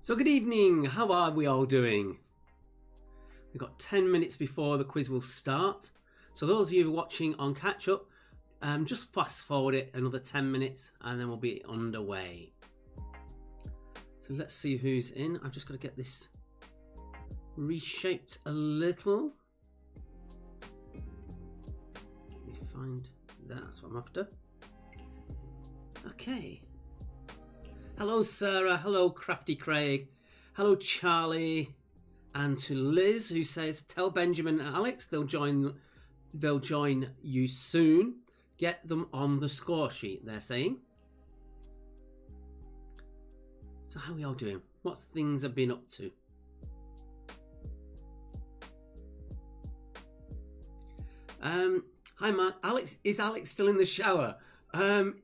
So good evening, how are we all doing? We've got 10 minutes before the quiz will start. So those of you watching on catch up, just fast forward it another 10 minutes and then we'll be underway. So let's see who's in. I've just got to get this reshaped a little. Let me find that's what I'm after. Okay. Hello Sarah, hello Crafty Craig, hello Charlie, and to Liz who says tell Benjamin and Alex they'll join you soon. Get them on the score sheet, they're saying. So how are we all doing? What things have been up to? Hi Matt, is Alex still in the shower?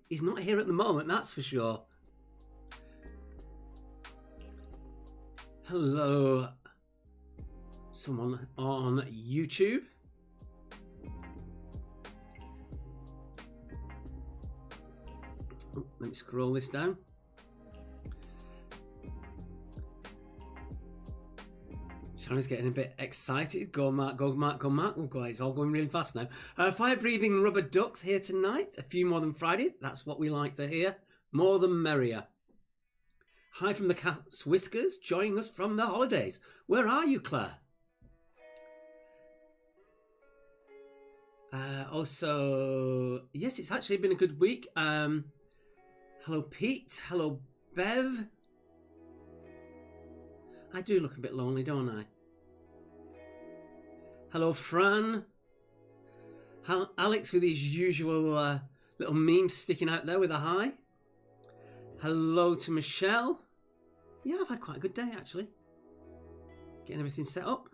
He's not here at the moment, that's for sure. Hello, someone on YouTube. Oh, let me scroll this down. Shannon's getting a bit excited. Go Mark, go Mark, go Mark. Oh God, it's all going really fast now. Fire-breathing rubber ducks here tonight. A few more than Friday. That's what we like to hear. More than merrier. Hi from the Cat's Whiskers, joining us from the holidays. Where are you, Claire? Also, yes, it's actually been a good week. Hello, Pete. Hello, Bev. I do look a bit lonely, don't I? Hello, Fran. Alex with his usual little meme sticking out there with a hi. Hello to Michelle. Yeah, I've had quite a good day, actually. Getting everything set up.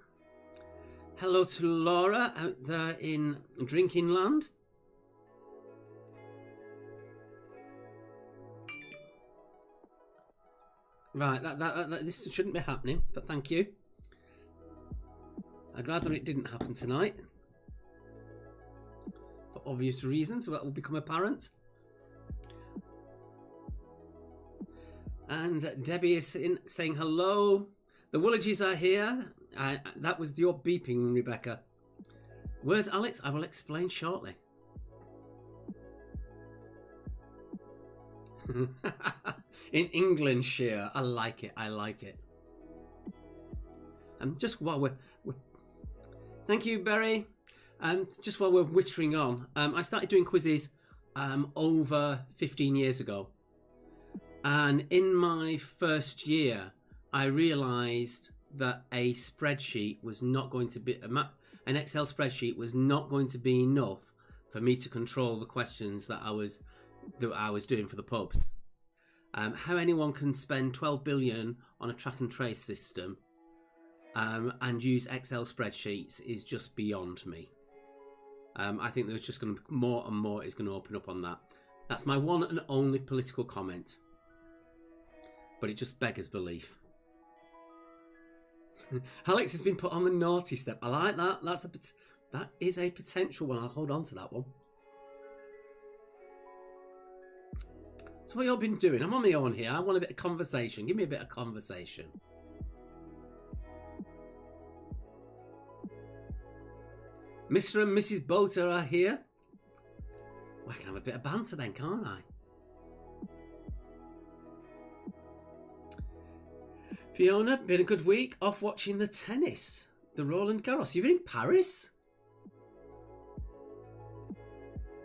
Hello to Laura out there in drinking land. Right, this shouldn't be happening, but thank you. I'd rather it didn't happen tonight. For obvious reasons, so that will become apparent. And Debbie is saying hello. The Woolages are here. That was your beeping, Rebecca. Where's Alex? I will explain shortly. In Englandshire. I like it. I like it. And just while we're thank you, Berry. Just while we're whittering on, I started doing quizzes over 15 years ago. And in my first year, I realised that a spreadsheet was not going to be, an Excel spreadsheet was not going to be enough for me to control the questions that I was doing for the pubs. How anyone can spend 12 billion on a track and trace system and use Excel spreadsheets is just beyond me. I think there's just going to more and more is going to open up on that. That's my one and only political comment. But it just beggars belief. Alex has been put on the naughty step. I like that. That is a potential one. I'll hold on to that one. So what you all been doing? I'm on my own here. I want a bit of conversation. Give me a bit of conversation. Mr. and Mrs. Boater are here. Well, I can have a bit of banter then, can't I? Fiona, been a good week off watching the tennis. The Roland Garros. You've been in Paris?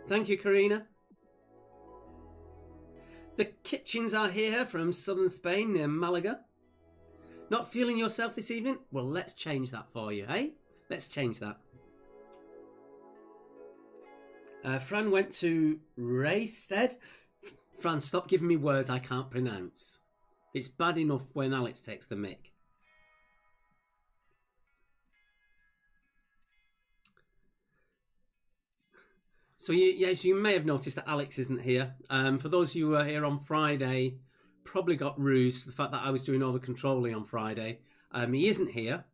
Thank you, Karina. The Kitchens are here from southern Spain near Malaga. Not feeling yourself this evening? Well, let's change that for you, eh? Let's change that. Fran went to Raysted. Fran, stop giving me words I can't pronounce. It's bad enough when Alex takes the mic. So yes, you may have noticed that Alex isn't here. For those of you who were here on Friday, probably got rused for the fact that I was doing all the controlling on Friday. He isn't here.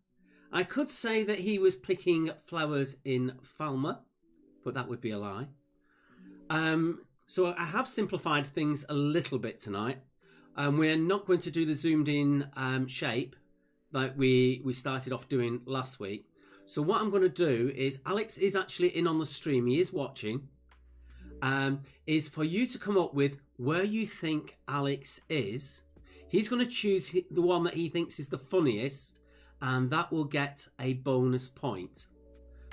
I could say that he was picking flowers in Falmer, but that would be a lie. So I have simplified things a little bit tonight. We're not going to do the zoomed in shape like we started off doing last week. So what I'm going to do is, Alex is actually in on the stream. He is watching. Is for you to come up with where you think Alex is. He's going to choose the one that he thinks is the funniest, and that will get a bonus point.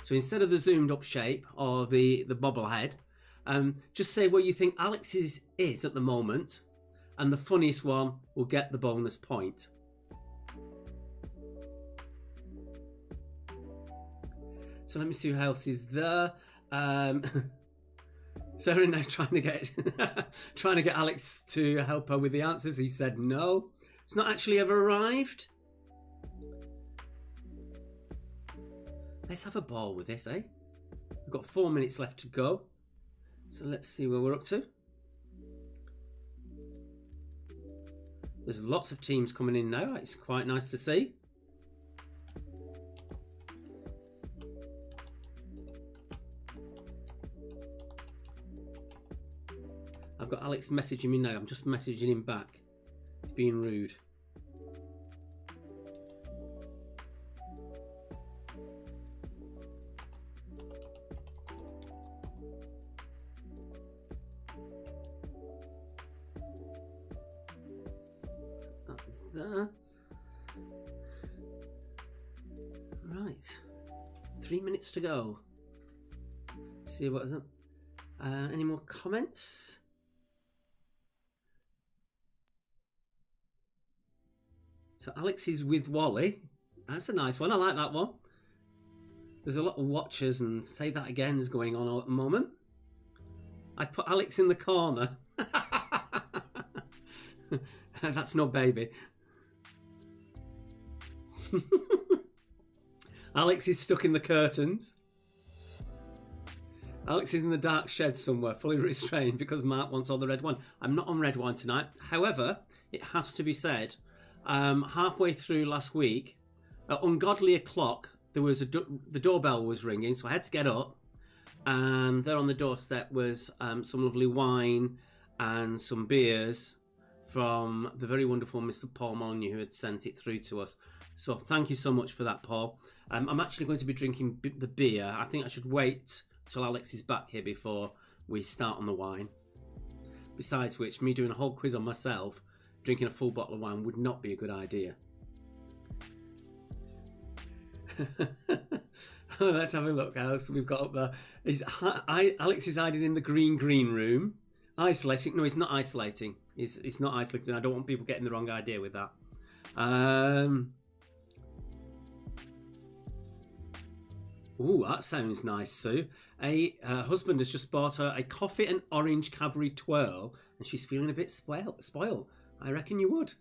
So instead of the zoomed up shape or the bobblehead, just say where you think Alex is at the moment, and the funniest one will get the bonus point. So let me see who else is there. Sarah now trying to get Alex to help her with the answers. He said no. It's not actually ever arrived. Let's have a ball with this, eh? We've got 4 minutes left to go. So let's see where we're up to. There's lots of teams coming in now. It's quite nice to see. I've got Alex messaging me now. I'm just messaging him back. Being rude. That is there. Right. 3 minutes to go. Let's see what is up. Any more comments? So Alex is with Wally. That's a nice one. I like that one. There's a lot of watchers and say that again is going on at the moment. I put Alex in the corner. That's no baby. Alex is stuck in the curtains. Alex is in the dark shed somewhere, fully restrained because Mark wants all the red wine. I'm not on red wine tonight. However, it has to be said, halfway through last week, at ungodly o'clock, there was the doorbell was ringing, so I had to get up, and there on the doorstep was some lovely wine and some beers from the very wonderful Mr. Paul Molyneux, who had sent it through to us. So thank you so much for that, Paul. I'm actually going to be drinking the beer. I think I should wait till Alex is back here before we start on the wine. Besides which, me doing a whole quiz on myself, drinking a full bottle of wine would not be a good idea. Let's have a look. What else we've got up there? Alex is hiding in the green room. Isolating. No, he's not isolating. He's not isolating. I don't want people getting the wrong idea with that. Ooh, that sounds nice, Sue. Her husband has just bought her a coffee and orange Cadbury twirl, and she's feeling a bit spoiled. I reckon you would.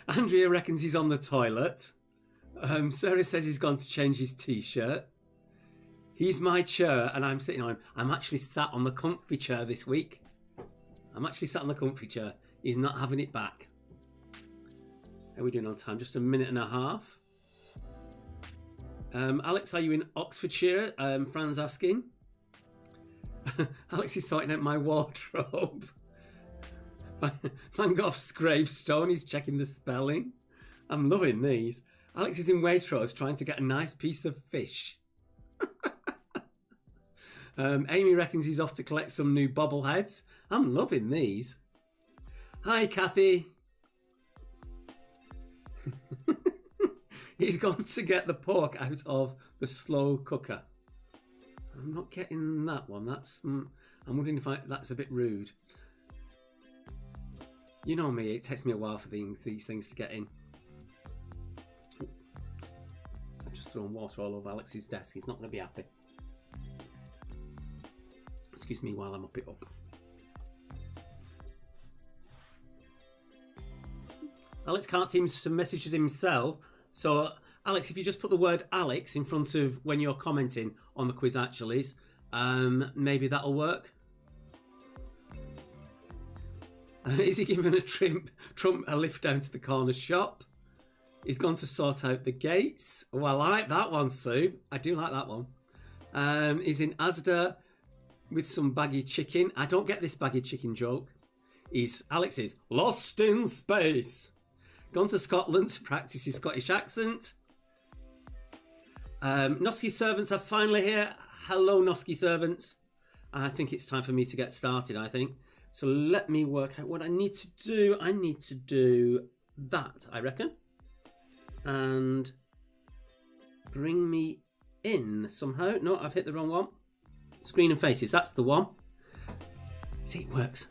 Andrea reckons he's on the toilet. Sarah says he's gone to change his t-shirt. He's my chair, and I'm sitting on. I'm actually sat on the comfy chair this week. He's not having it back. How are we doing on time? Just a minute and a half. Alex, are you in Oxfordshire? Fran's asking. Alex is sorting out my wardrobe. Van Gogh's gravestone, he's checking the spelling. I'm loving these. Alex is in Waitrose trying to get a nice piece of fish. Amy reckons he's off to collect some new bobbleheads. I'm loving these. Hi, Kathy. He's gone to get the pork out of the slow cooker. I'm not getting that one. I'm wondering if that's a bit rude. You know me, it takes me a while for these things to get in. I've just thrown water all over Alex's desk. He's not going to be happy. Excuse me while I mop it up. Alex can't see some messages himself. So, Alex, if you just put the word Alex in front of when you're commenting on the quiz actuallys, maybe that'll work. Is he giving Trump a lift down to the corner shop? He's gone to sort out the gates. Oh, I like that one, Sue. I do like that one. He's in Asda with some baggy chicken. I don't get this baggy chicken joke. Alex is lost in space. Gone to Scotland to practice his Scottish accent. Nosky servants are finally here. Hello, Nosky servants. I think it's time for me to get started, I think. So let me work out what I need to do. I need to do that, I reckon. And bring me in somehow. No, I've hit the wrong one. Screen and faces, that's the one. See, it works.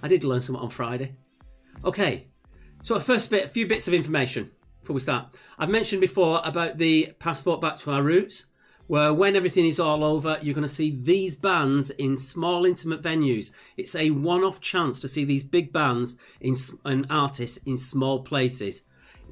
I did learn something on Friday. Okay. So a few bits of information before we start. I've mentioned before about the Passport Back to Our Roots, where when everything is all over, you're going to see these bands in small, intimate venues. It's a one-off chance to see these big bands and artists in small places.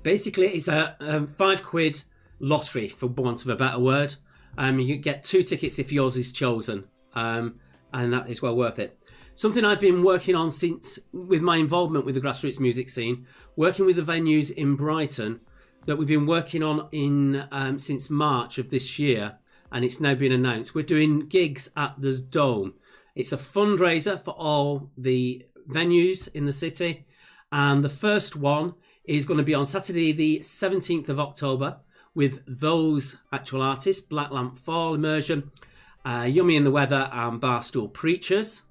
Basically, it's a £5 lottery, for want of a better word. You get 2 tickets if yours is chosen, and that is well worth it. Something I've been working on since, with my involvement with the grassroots music scene, working with the venues in Brighton that we've been working on since March of this year, and it's now been announced. We're doing gigs at the Dome. It's a fundraiser for all the venues in the city, and the first one is going to be on Saturday the 17th of October with those actual artists: Black Lamp Fall, Immersion, Yummy in the Weather and Barstool Preachers.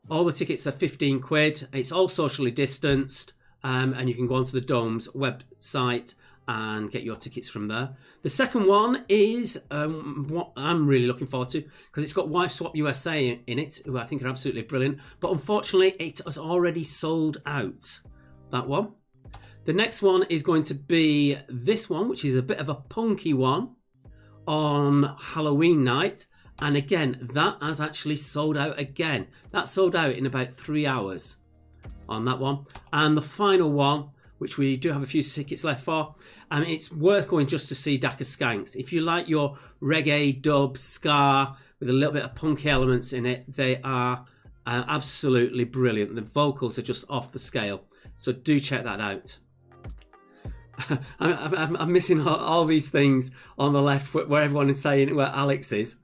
All the tickets are £15. It's all socially distanced, and you can go onto the Dome's website and get your tickets from there. The second one is what I'm really looking forward to, because it's got Wife Swap USA in it, who I think are absolutely brilliant. But unfortunately, it has already sold out, that one. The next one is going to be this one, which is a bit of a punky one, on Halloween night. And again, that has actually sold out again. That sold out in about 3 hours on that one. And the final one, which we do have a few tickets left for. And it's worth going just to see Dakka Skanks. If you like your reggae, dub, ska with a little bit of punky elements in it, they are absolutely brilliant. The vocals are just off the scale. So do check that out. I'm missing all these things on the left where everyone is saying where Alex is.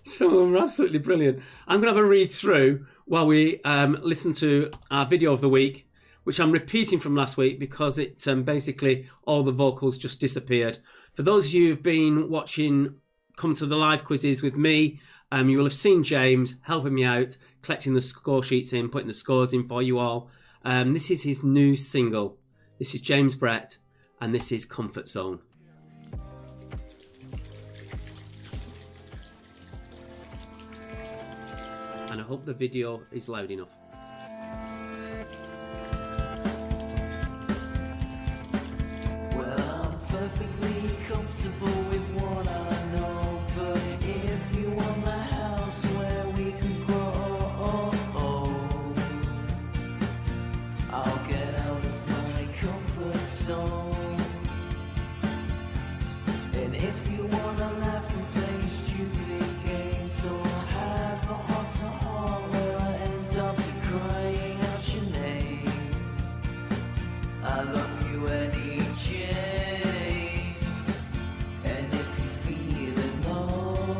Some of them are absolutely brilliant. I'm going to have a read through while we listen to our video of the week, which I'm repeating from last week because it basically all the vocals just disappeared. For those of you who've been watching Come to the Live quizzes with me, you will have seen James helping me out, collecting the score sheets in, putting the scores in for you all. This is his new single. This is James Brett, and this is Comfort Zone. And I hope the video is loud enough. Well, I'm perfectly comfortable with what I know, but if you want my house where we can grow, I'll get out of my comfort zone. And if you want to laugh and play stupid games or have a heart-to-heart where I end up crying out your name, I love you any chase. And if you're feeling low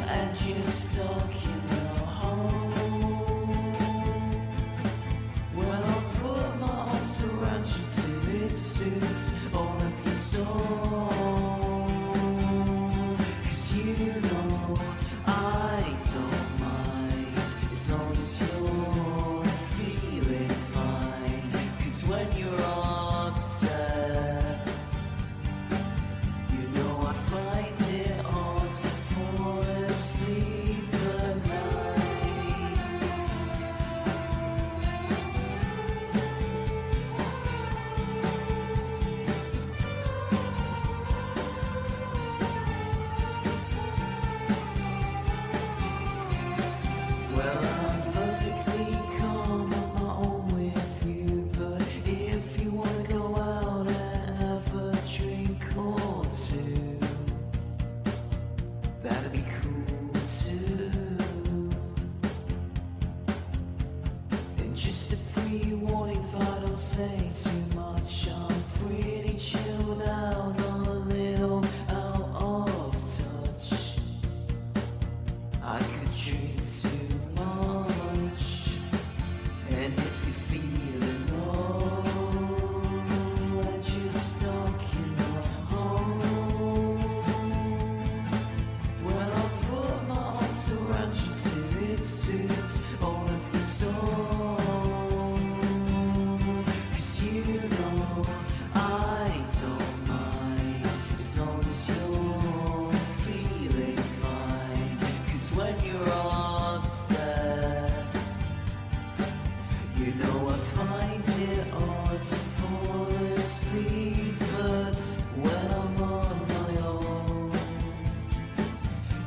and you're stuck in a hole, well, I'll put my arms around you till it suits all of your soul. 'Cause you know I don't mind as long as you're feeling fine. 'Cause when you're upset, you know I find it hard to fall asleep at night. Well, I'm perfectly calm on my own with you, but if you wanna go out and have a drink or two, that'd be cool too. And just a pre-warning if I don't say too much, I'm pretty chilled out, on a little out of touch. I could drink too much, and if you're feeling low and you're stuck in a hole, well, I'll put my arms around you till it suits all of your soul. 'Cause you know I don't mind as long as you're feeling fine. 'Cause when you're upset, you know I find it hard to fall asleep, but when I'm on my own,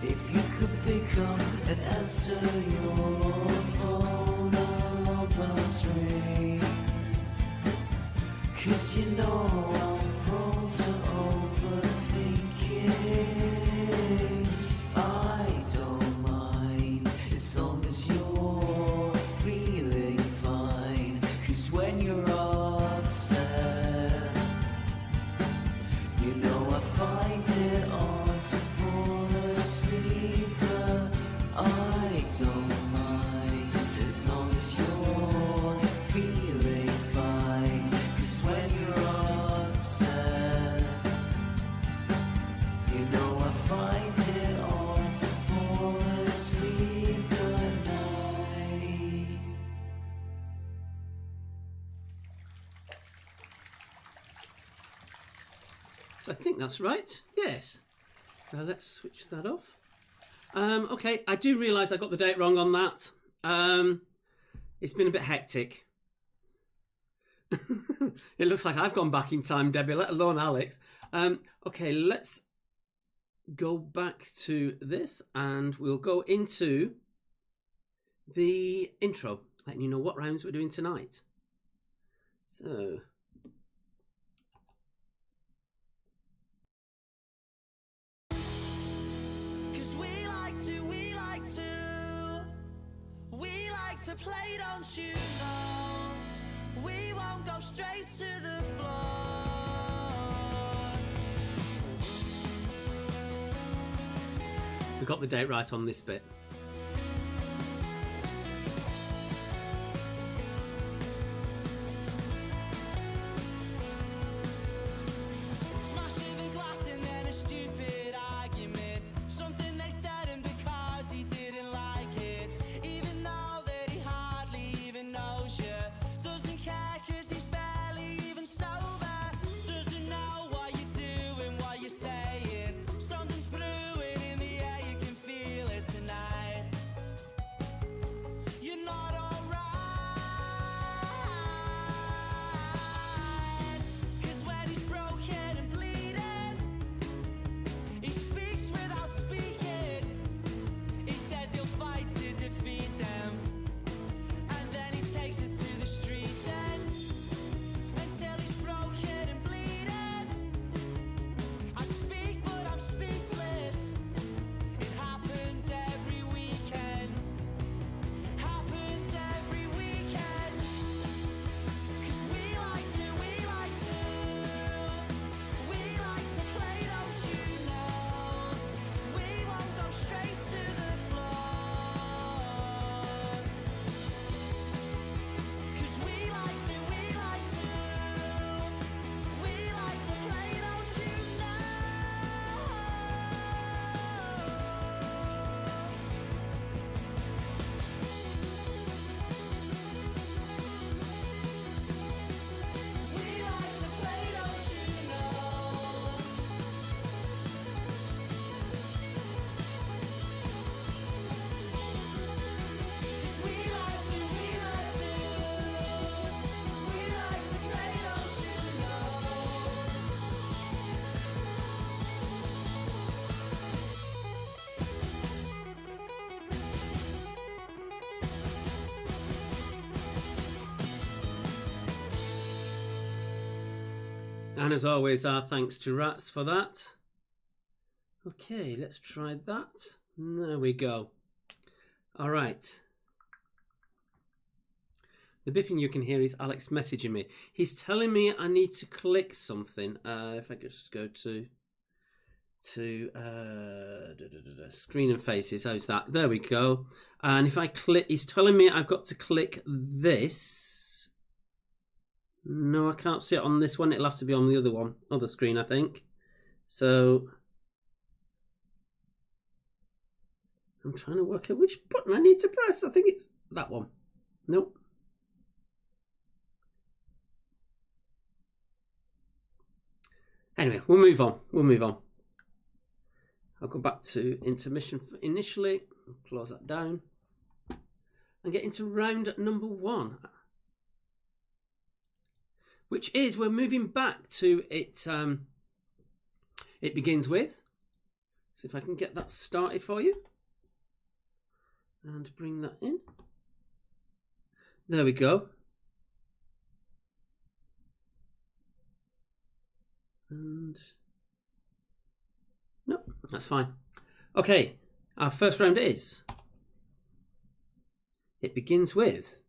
if you could pick up and answer your phone, I'll almost ring. 'Cause you know I'm prone to overthinking. I don't mind as long as you're feeling fine. 'Cause when you're upset, you know I find it hard to fall asleep, but I don't mind as long as you're feeling fine. 'Cause when you're upset, you know I find it hard to fall asleep at night. I think that's right. Yes. Now let's switch that off. Okay, I do realise I got the date wrong on that. It's been a bit hectic. It looks like I've gone back in time, Debbie, let alone Alex. Okay, let's go back to this and we'll go into the intro. letting you know what rounds we're doing tonight. So, to play, don't you know? We won't go straight to the floor. we got the date right on this bit. Smashing the glass and then a stupid argument. Something they said and because he didn't like it. Even though that he hardly even knows you. Doesn't care cause he's barely even sober. Doesn't know what you're doing, what you're saying. Something's brewing in the air, you can feel it tonight. You're not alright. Cause when he's broken and bleeding, he speaks without speaking. He says he'll fight to defeat them. And then he takes it to the street end until he's broken and bleeding. I speak but I'm speechless. It happens every weekend. Happens every weekend. Cause we like to play, don't you know? We won't go straight to the floor. Cause we like to play, don't you know? We like to play, don't you know? Cause we like to play, don't you And as always, our thanks to Rats for that. Okay, let's try that. There we go. All right. The bipping you can hear is Alex messaging me. He's telling me I need to click something. If I could just go to screen and faces. How's that? There we go. And if I click, he's telling me I've got to click this. No, I can't see it on this one. It'll have to be on the other one, other screen, I think. So I'm trying to work out which button I need to press. I think it's that one. Nope. Anyway, we'll move on. I'll go back to intermission initially, close that down, and get into round number 1. Which is, we're moving back to it. It begins with. See if I can get that started for you. And bring that in. There we go. And no, that's fine. Okay, our first round is. It begins with.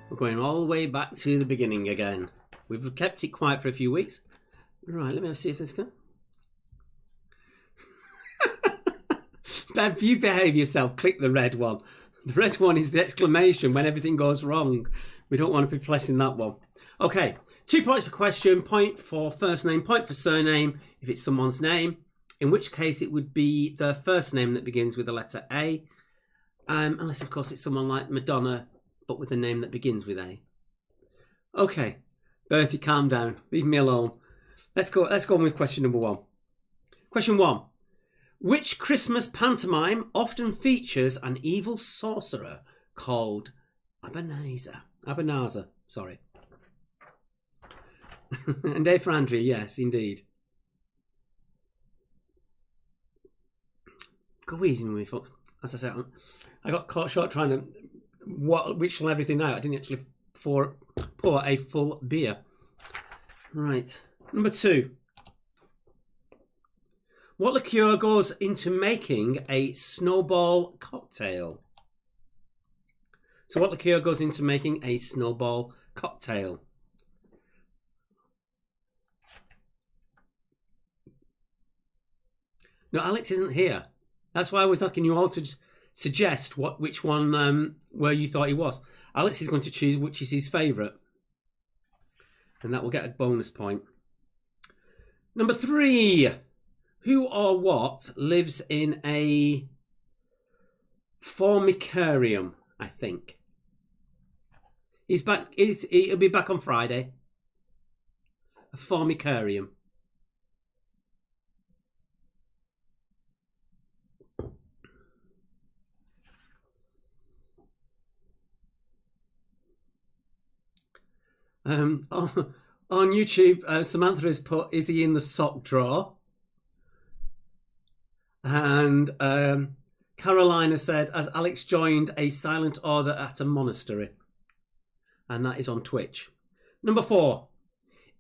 We're going all the way back to the beginning again. We've kept it quiet for a few weeks. Right, let me see if this can. Bev, you behave yourself. Click the red one. The red one is the exclamation when everything goes wrong. We don't want to be pressing that one. Okay, 2 points per question. Point for first name, point for surname if it's someone's name. In which case it would be the first name that begins with the letter A. Unless, of course, it's someone like Madonna, but with a name that begins with A. Okay, Bertie, calm down. Leave me alone. Let's go on with question number 1. Question 1. Which Christmas pantomime often features an evil sorcerer called Ebenezer, sorry. And A for Andrea, yes, indeed. Go easy with me, folks. As I said, I got caught short trying to whistle everything out. I didn't actually pour a full beer. Right. Number 2. What liqueur goes into making a snowball cocktail? So what liqueur goes into making a snowball cocktail? No, Alex isn't here. That's why I was asking you all to suggest which one where you thought he was. Alex is going to choose which is his favourite. And that will get a bonus point. Number 3. Who or what lives in a formicarium, I think. He's back. He'll be back on Friday. A formicarium. On YouTube, Samantha has put, is he in the sock drawer? And Carolina said, as Alex joined a silent order at a monastery. And that is on Twitch. Number 4.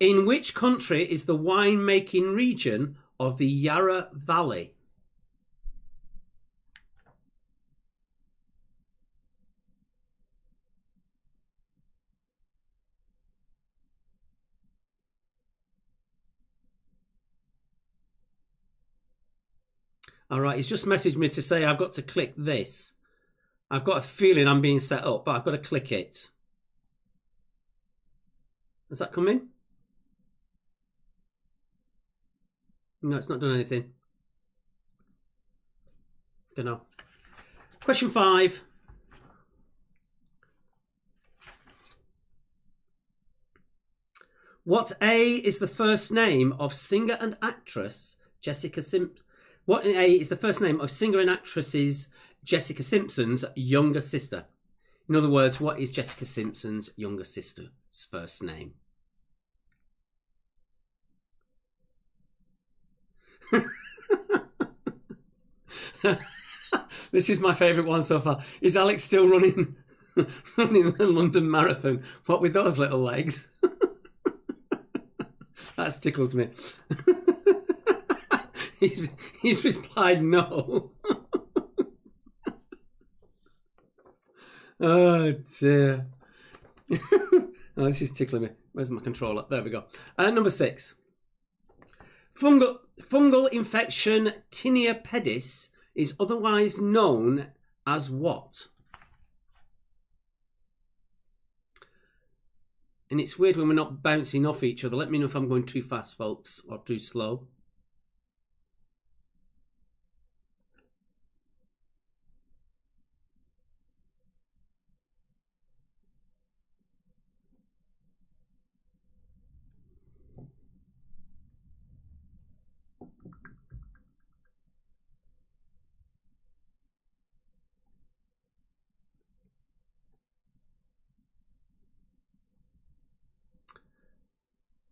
In which country is the wine-making region of the Yarra Valley? All right, he's just messaged me to say I've got to click this. I've got a feeling I'm being set up, but I've got to click it. Has that come in? No, it's not done anything. Don't know. Question 5. What A is the first name of singer and actress Jessica Simpson? What A is the first name of singer and actress Jessica Simpson's younger sister? In other words, what is Jessica Simpson's younger sister's first name? This is my favourite one so far. Is Alex still running the London Marathon? What with those little legs? That's tickled me. He's replied no. Oh dear. Oh, this is tickling me. Where's my controller? There we go. Number 6. Fungal infection tinea pedis is otherwise known as what? And it's weird when we're not bouncing off each other. Let me know if I'm going too fast, folks, or too slow.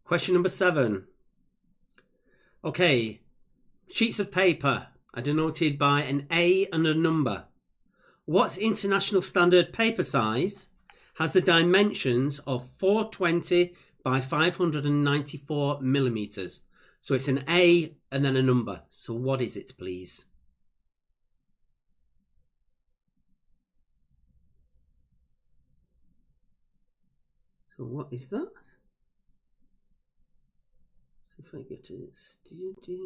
Question number 7. Okay, sheets of paper are denoted by an A and a number. What international standard paper size has the dimensions of 420 by 594 millimeters? So it's an A and then a number. So what is it, please? So what is that? If I go to the studio.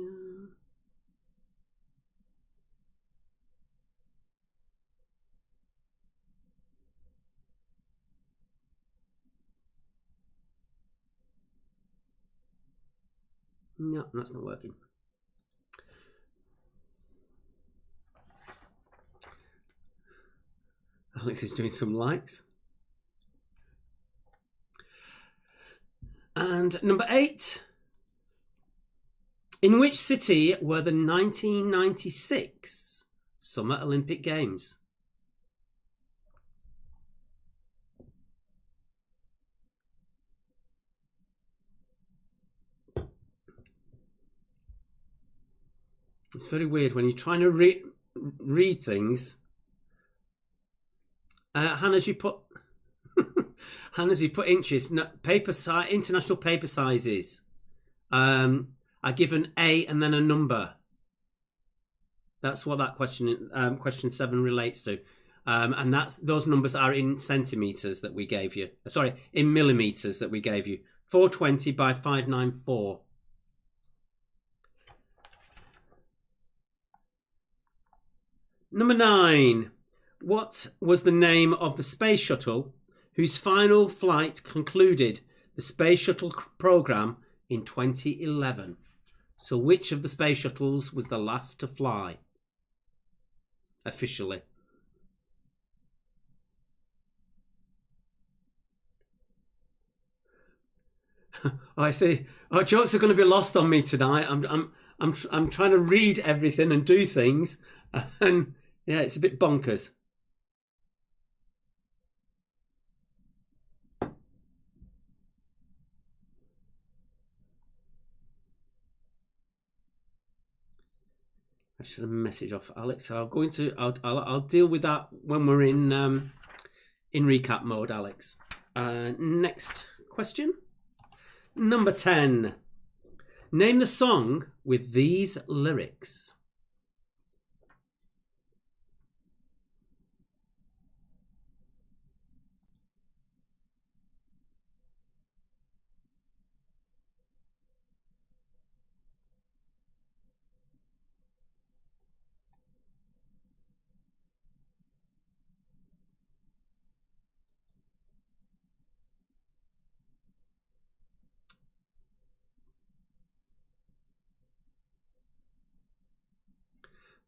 No, that's not working. Alex is doing some likes. And number 8. In which city were the 1996 Summer Olympic Games? It's very weird when you're trying to read things. Hannah's you put inches. No, international paper sizes are given A and then a number. That's what that question 7 relates to. And those numbers are in centimetres that we gave you. Sorry, in millimetres that we gave you. 420 by 594. Number 9. What was the name of the space shuttle whose final flight concluded the space shuttle program in 2011? So which of the space shuttles was the last to fly? Officially. Oh, I see. Oh, jokes are going to be lost on me tonight. I'm trying to read everything and do things, and yeah, it's a bit bonkers. I should have messaged off Alex. So I'll deal with that when we're in recap mode, Alex. Next question. Number 10. Name the song with these lyrics.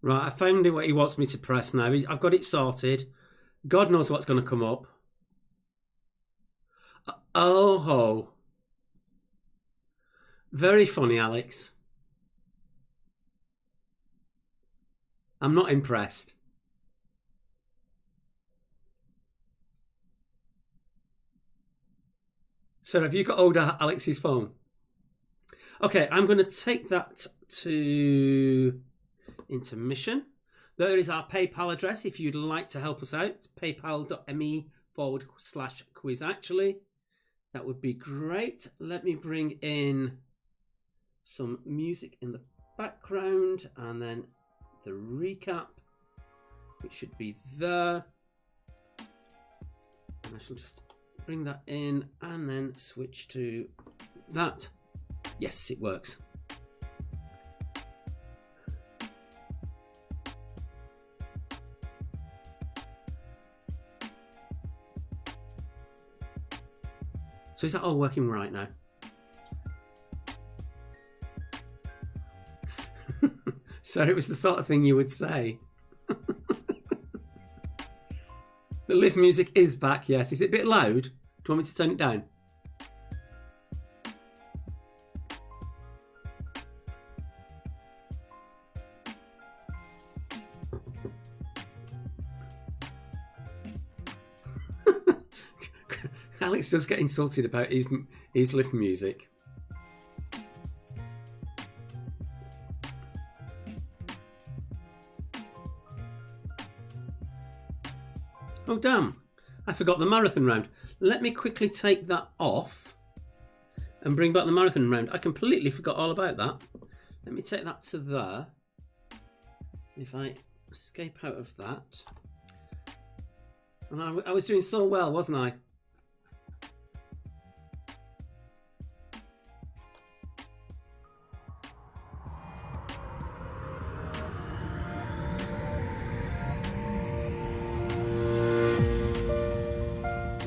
Right, I found what he wants me to press now. I've got it sorted. God knows what's going to come up. Oh ho. Very funny, Alex. I'm not impressed. So have you got hold of Alex's phone? Okay, I'm going to take that to intermission. There is our PayPal address if you'd like to help us out. It's paypal.me/quiz actually. That would be great. Let me bring in some music in the background and then the recap, which should be there. And I shall just bring that in and then switch to that. Yes, it works. So is that all working right now? So it was the sort of thing you would say. The live music is back, yes. Is it a bit loud? Do you want me to turn it down? Alex does get insulted about his lift music. Oh damn, I forgot the marathon round. Let me quickly take that off and bring back the marathon round. I completely forgot all about that. Let me take that to there. If I escape out of that. And I was doing so well, wasn't I?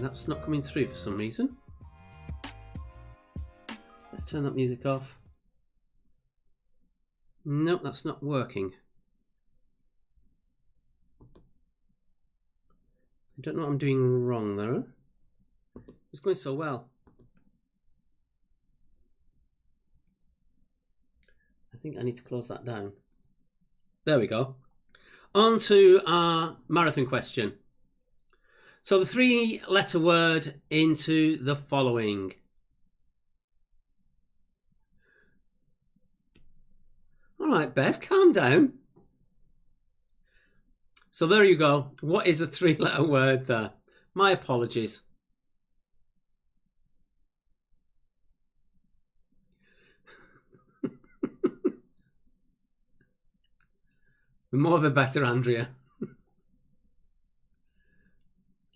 That's not coming through for some reason. Let's turn that music off. Nope, that's not working. I don't know what I'm doing wrong there. It's going so well. I think I need to close that down. There we go. On to our marathon question. So the 3-letter word into the following. All right, Bev, calm down. So there you go. What is a 3-letter word there? My apologies. The more the better, Andrea.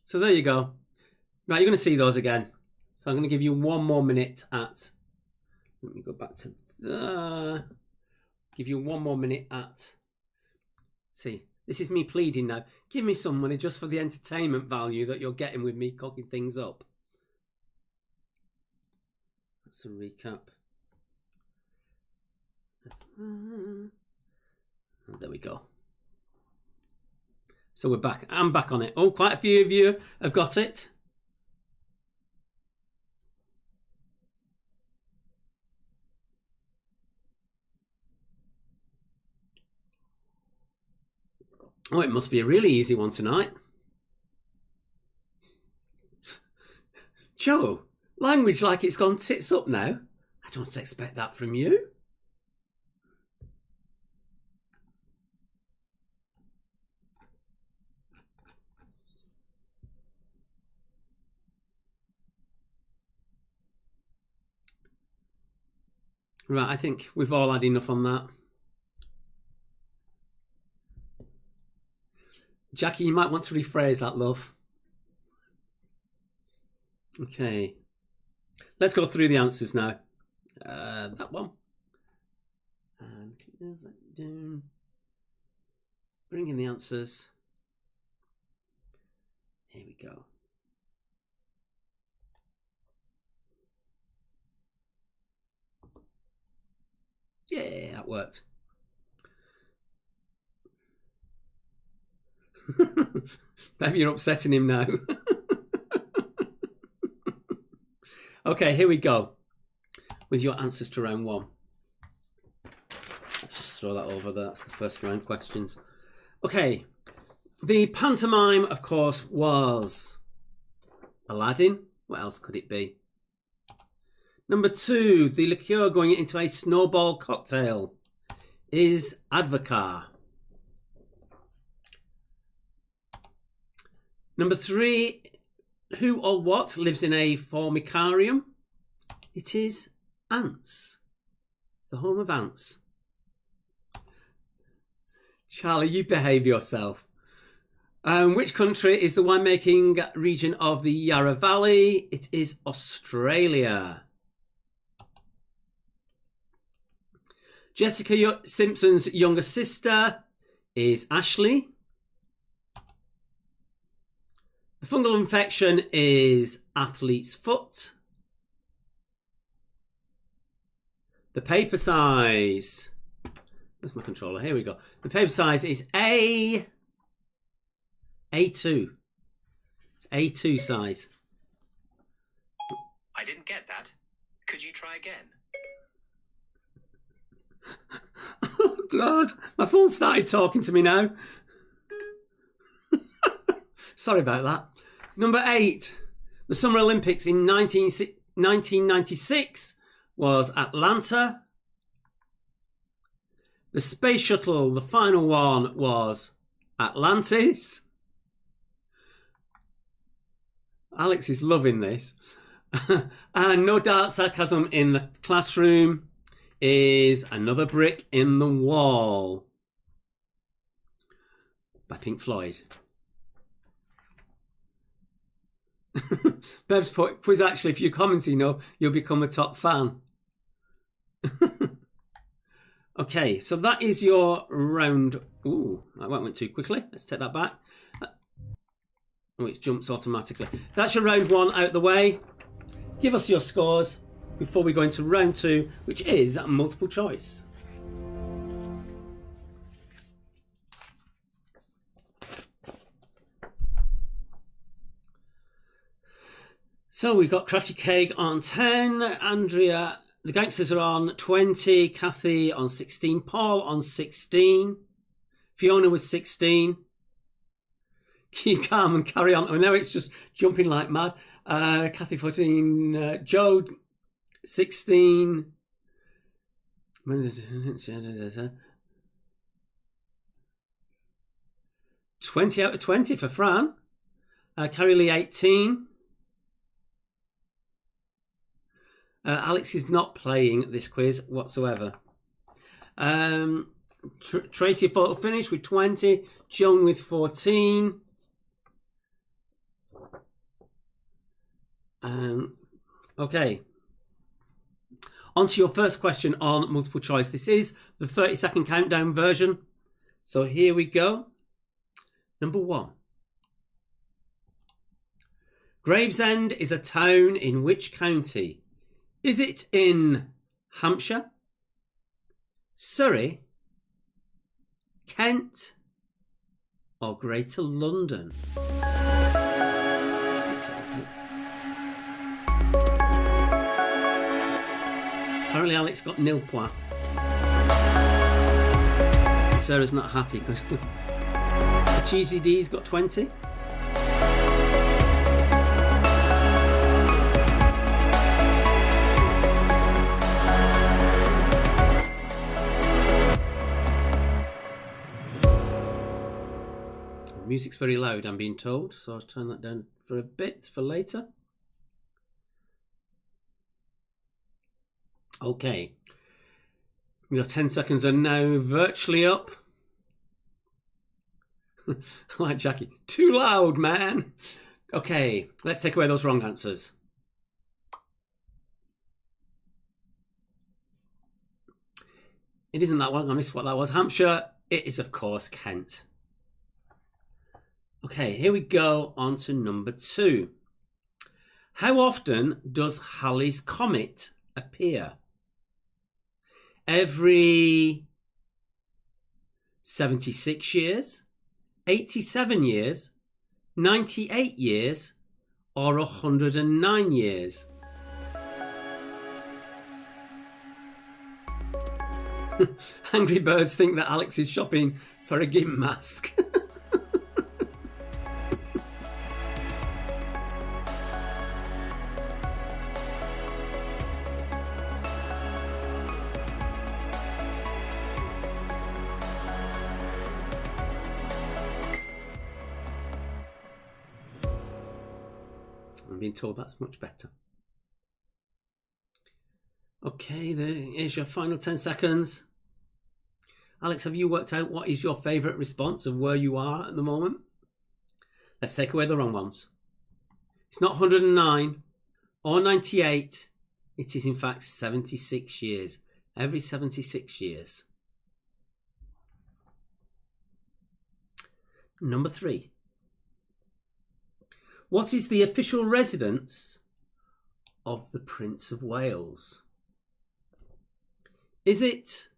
So there you go. Right, you're going to see those again. So I'm going to give you 1 more minute at... Let me go back to there. Give you 1 more minute at... See, this is me pleading now. Give me some money just for the entertainment value that you're getting with me cocking things up. That's a recap. There we go. So we're back. I'm back on it. Oh, quite a few of you have got it. Oh, it must be a really easy one tonight. Joe, language like it's gone tits up now. I don't expect that from you. Right, I think we've all had enough on that. Jackie, you might want to rephrase that, love. Okay. Let's go through the answers now. That one. And close that down. Bring in the answers. Here we go. Yeah, that worked. Bev, you're upsetting him now. Okay, here we go. With your answers to round 1. Let's just throw that over there. That's the first round questions. Okay. The pantomime, of course, was Aladdin. What else could it be? Number 2, the liqueur going into a snowball cocktail is Advocaat. Number 3, who or what lives in a formicarium? It is ants. It's the home of ants. Charlie, you behave yourself. Which country is the winemaking region of the Yarra Valley? It is Australia. Jessica Simpson's younger sister is Ashley. The fungal infection is athlete's foot. The paper size. Where's my controller? Here we go. The paper size is A2. It's A2 size. I didn't get that. Could you try again? Oh, God. My phone started talking to me now. Sorry about that. Number 8. The Summer Olympics in 1996 was Atlanta. The space shuttle, the final one, was Atlantis. Alex is loving this. And no dark sarcasm in the classroom is Another Brick in the Wall by Pink Floyd. Bev's put, quiz actually, if you comment enough, you'll become a top fan. Okay, so that is your round. Ooh, that went too quickly. Let's take that back. Oh, it jumps automatically. That's your round 1 out the way. Give us your scores before we go into round 2, which is multiple choice. So we've got Crafty Cake on 10, Andrea, the Gangsters are on 20, Kathy on 16, Paul on 16, Fiona was 16. Keep calm and carry on. Oh, now it's just jumping like mad. Kathy 14, Joe 16. 20 out of 20 for Fran. Carrie Lee, 18. Alex is not playing this quiz whatsoever. Tracy photo finish with 20. Joan with 14. Okay. On to your first question on multiple choice. This is the 30-second countdown version. So here we go. Number 1. Gravesend is a town in which county? Is it in Hampshire, Surrey, Kent, or Greater London? Apparently Alex got nil point. Sarah's not happy because Cheesy D's got 20. The music's very loud, I'm being told, so I'll turn that down for a bit for later. Okay, your 10 seconds are now virtually up. Like Jackie, too loud, man. Okay, let's take away those wrong answers. It isn't that one. I missed what that was. Hampshire. It is, of course, Kent. Okay, here we go on to number 2. How often does Halley's Comet appear? Every 76 years, 87 years, 98 years, or 109 years? Angry Birds think that Alex is shopping for a GIMP mask. I'm being told that's much better. Okay, here's your final 10 seconds. Alex, have you worked out what is your favourite response of where you are at the moment? Let's take away the wrong ones. It's not 109 or 98. It is in fact 76 years. Every 76 years. Number 3. What is the official residence of the Prince of Wales? Is it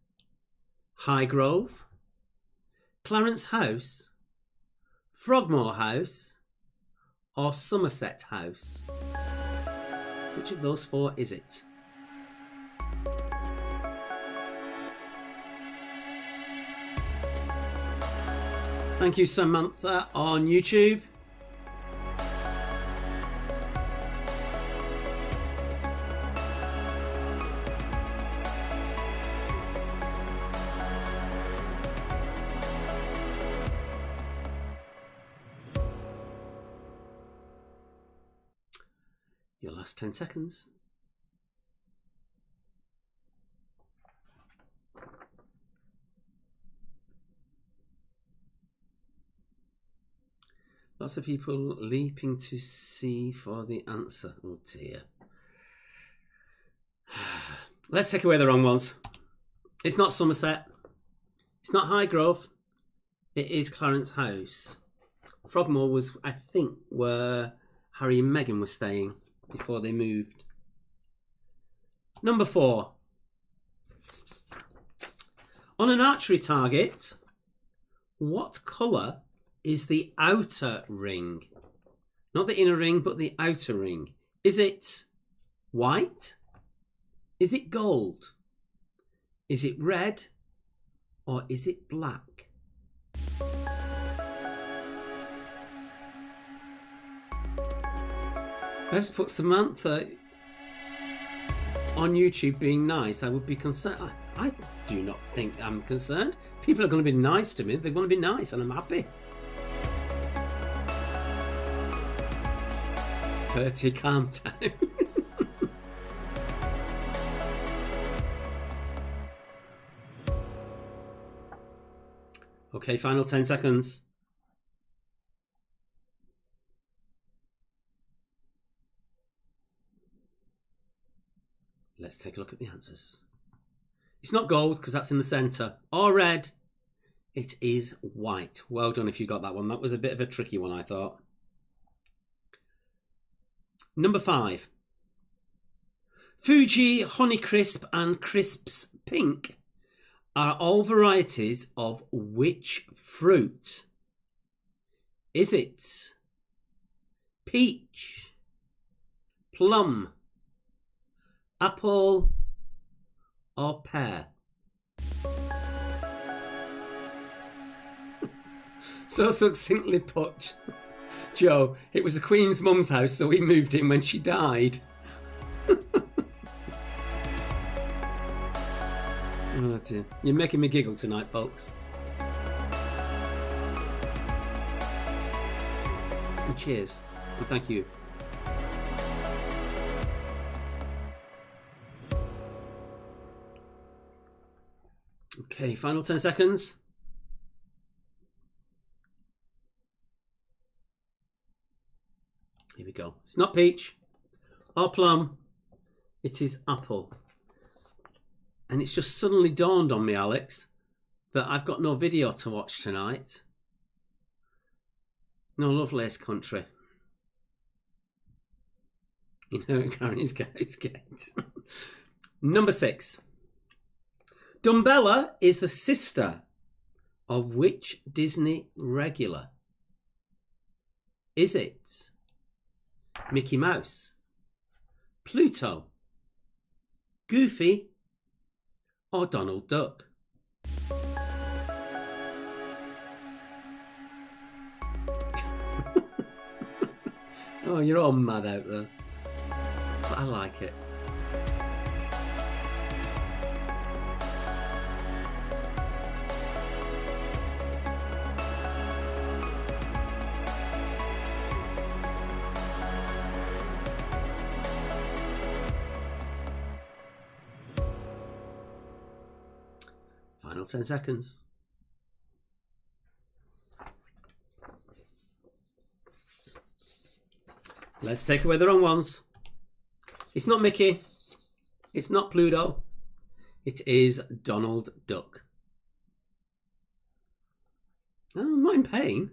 Highgrove, Clarence House, Frogmore House, or Somerset House? Which of those 4 is it? Thank you, Samantha, on YouTube. Your last 10 seconds. Lots of people leaping to see for the answer. Oh dear. Let's take away the wrong ones. It's not Somerset. It's not Highgrove. It is Clarence House. Frogmore was, I think, where Harry and Meghan were staying before they moved. Number 4. On an archery target, what colour is the outer ring? Not the inner ring, but the outer ring. Is it white? Is it gold? Is it red? Or is it black? Let's put Samantha on YouTube being nice. I would be concerned. I do not think I'm concerned. People are going to be nice to me. They're going to be nice and I'm happy. Bertie, calm down. Okay, final 10 seconds. Let's take a look at the answers. It's not gold because that's in the centre. Or red. It is white. Well done if you got that one. That was a bit of a tricky one, I thought. Number 5. Fuji, Honeycrisp and Crisps Pink are all varieties of which fruit? Is it peach, plum, apple or pear? So succinctly put, Joe, it was the Queen's mum's house, so we moved in when she died. Oh dear. You're making me giggle tonight, folks. And cheers. And thank you. Okay, final 10 seconds. Here we go. It's not peach or plum. It is apple. And it's just suddenly dawned on me, Alex, that I've got no video to watch tonight. No Lovelace country. You know, Karen's gate. Number 6. Dumbella is the sister of which Disney regular? Is it Mickey Mouse, Pluto, Goofy, or Donald Duck? Oh, you're all mad out there. But I like it. Final 10 seconds. Let's take away the wrong ones. It's not Mickey. It's not Pluto. It is Donald Duck. Oh, I'm not in pain.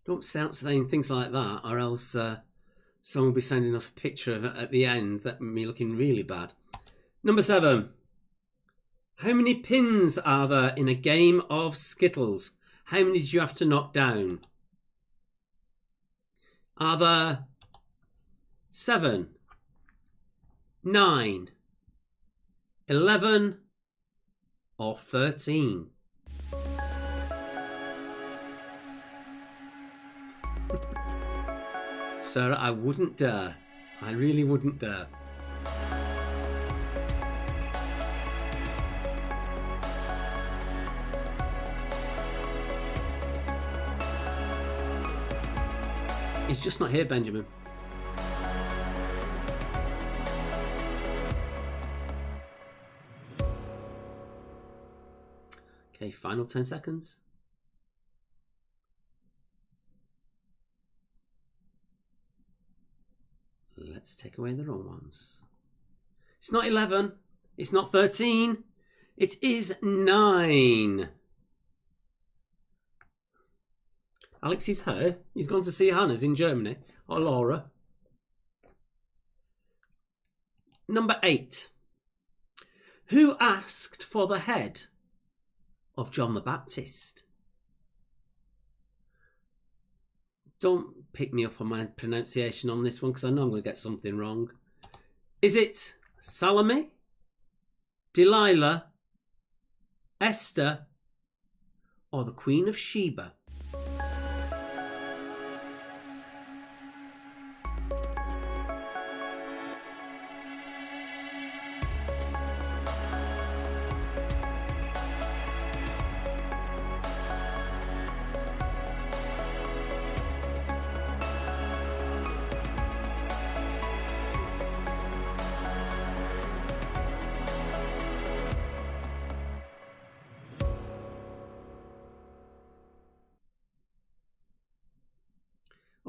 Don't start saying things like that, or else someone will be sending us a picture of it at the end, that me looking really bad. Number 7. How many pins are there in a game of Skittles? How many did you have to knock down? Are there 7, 9, 11 or 13? Sarah, I wouldn't dare. I really wouldn't dare. He's just not here, Benjamin. Okay, final 10 seconds. Let's take away the wrong ones. It's not 11. It's not 13. It is 9. Alex is here. He's gone to see Hannah's in Germany. Or Laura. Number 8. Who asked for the head of John the Baptist? Don't pick me up on my pronunciation on this one, because I know I'm going to get something wrong. Is it Salome, Delilah, Esther, or the Queen of Sheba?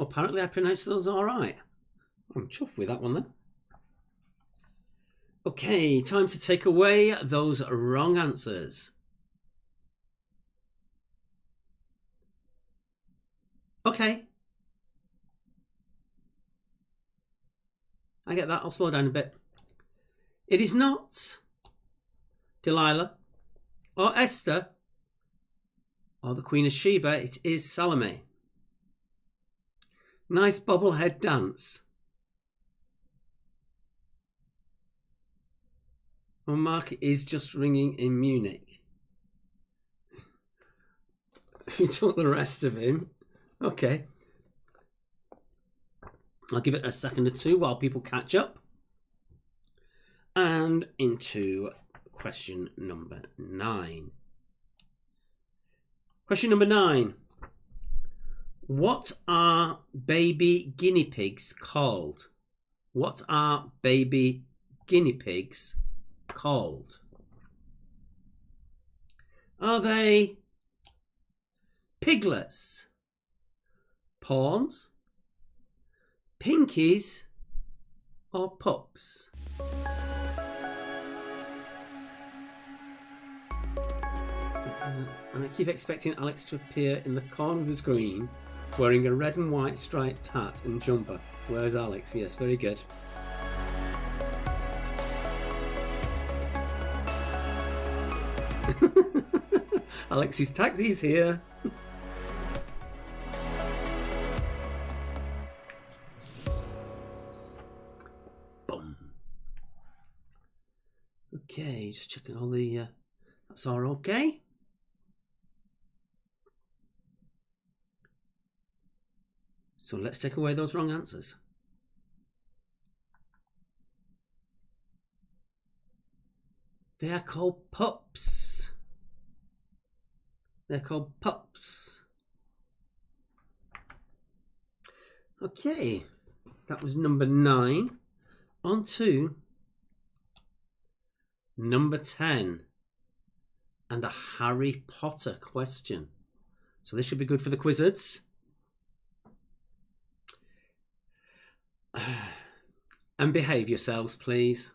apparently I pronounced those all right. I'm chuffed with that one then. Okay, time to take away those wrong answers. Okay. I get that. I'll slow down a bit. It is not Delilah or Esther or the Queen of Sheba. It is Salome. Nice bobblehead dance. Oh, Mark is just ringing in Munich. You took the rest of him. Okay. I'll give it a second or two while people catch up. And into question number 9. Question number 9. What are baby guinea pigs called? What are baby guinea pigs called? Are they piglets, pawns, pinkies, or pups? And I keep expecting Alex to appear in the corner of the screen wearing a red and white striped hat and jumper. Where's Alex? Yes, very good. Alex's taxi's here. Boom. Okay, just checking all the... that's all okay. So let's take away those wrong answers. They are called pups. They're called pups. Okay, that was number 9. On to number 10. And a Harry Potter question. So this should be good for the Quizzards. And behave yourselves, please.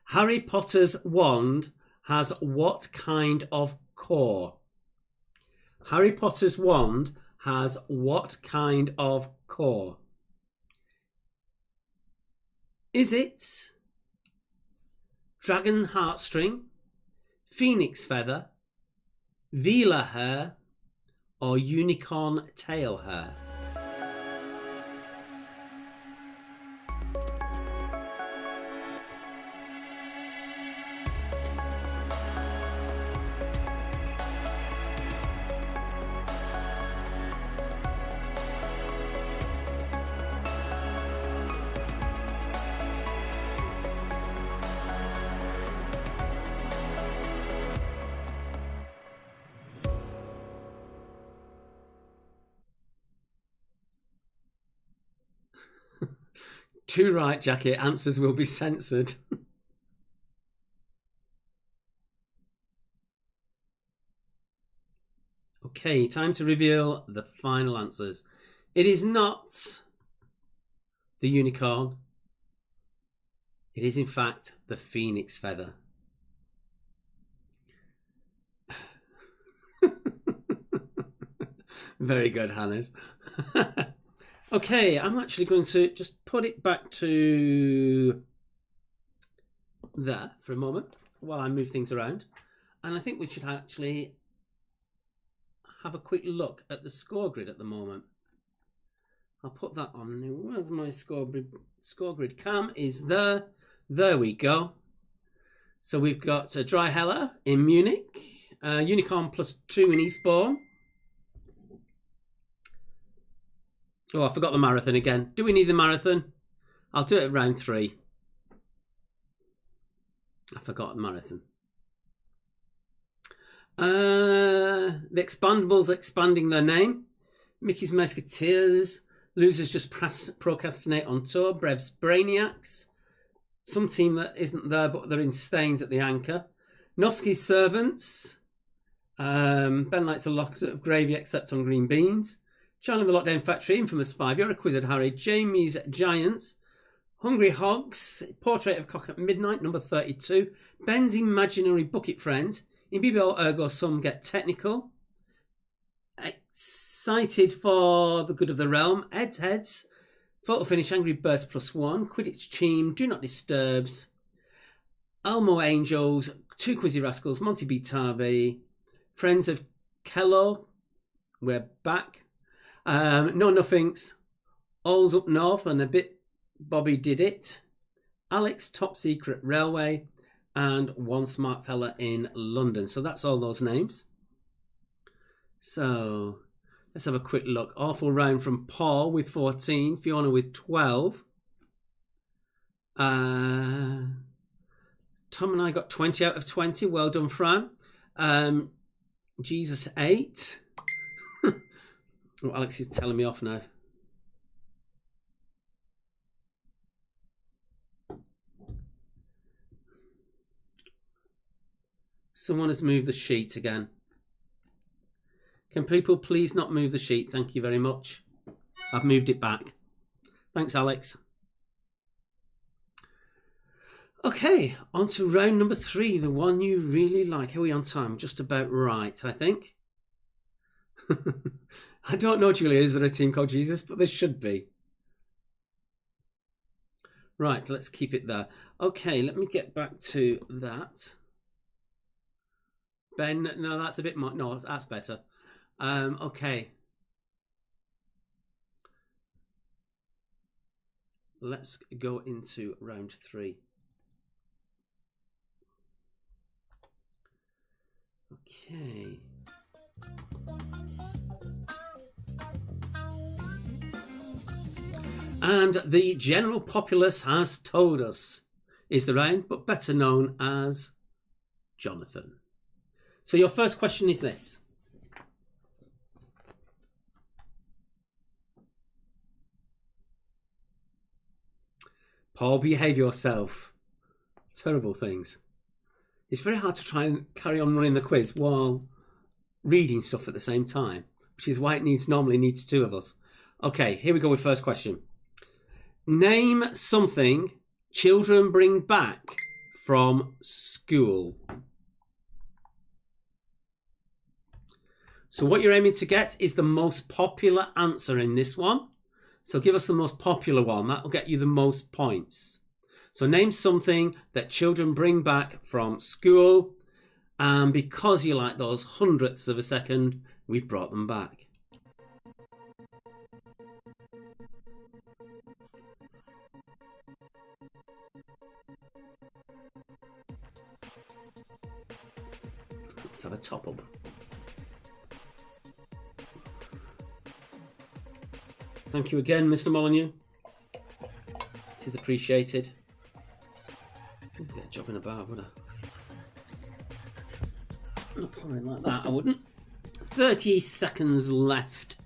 Harry Potter's wand has what kind of core? Harry Potter's wand has what kind of core? Is it dragon heartstring, phoenix feather, Vela hair, or unicorn tail hair? Too right, Jackie. Answers will be censored. Okay, time to reveal the final answers. It is not the unicorn. It is, in fact, the phoenix feather. Very good, Hannes. Okay, I'm actually going to just put it back to there for a moment while I move things around. And I think we should actually have a quick look at the score grid at the moment. I'll put that on. Where's my score grid? Score grid cam is there. There we go. So we've got Dry Heller in Munich, Unicorn +2 in Eastbourne. Oh, I forgot the marathon again. Do we need the marathon? I'll do it at round 3. I forgot the marathon. The Expandables expanding their name. Mickey's Musketeers. Losers just procrastinate on tour. Brev's Brainiacs. Some team that isn't there, but they're in stains at the anchor. Noski's Servants. Ben likes a lot of gravy except on green beans. Charlie and the Lockdown Factory, Infamous 5, You're a Quizzard Harry, Jamie's Giants, Hungry Hogs, Portrait of Cock at Midnight, number 32, Ben's Imaginary Bucket Friends, in BBL Ergo Some Get Technical, Excited for the Good of the Realm, Ed's Heads, Photo Finish, Angry Birds +1, Quidditch Team, Do Not Disturbs, Elmo Angels, Two Quizzy Rascals, Monty B. Tarby, Friends of Kellogg, We're Back, No Nothings, All's Up North and a bit Bobby Did It, Alex Top Secret Railway, and One Smart Fella in London. So that's all those names. So let's have a quick look. Awful round from Paul with 14, Fiona with 12. Tom and I got 20 out of 20. Well done, Fran. Jesus 8. Oh, Alex is telling me off now. Someone has moved the sheet again. Can people please not move the sheet? Thank you very much. I've moved it back. Thanks, Alex. Okay, on to round number 3, the one you really like. How are we on time? Just about right, I think. I don't know, Julia, is there a team called Jesus? But there should be. Right, let's keep it there. Okay, let me get back to that. Ben, no, that's a bit more. No, that's better. Okay. Let's go into round 3. Okay. And the general populace has told us is the round, but better known as Jonathan. So your first question is this. Paul, behave yourself. Terrible things. It's very hard to try and carry on running the quiz while reading stuff at the same time, which is why it normally needs 2 of us. Okay, here we go with first question. Name something children bring back from school. So what you're aiming to get is the most popular answer in this one. So give us the most popular one. That will get you the most points. So name something that children bring back from school. And because you like those hundredths of a second, we've brought them back. Let's have a top up. Thank you again, Mr. Molyneux. It is appreciated. I'd get a job in a bar, would I? Not pouring like that, I wouldn't. 30 seconds left.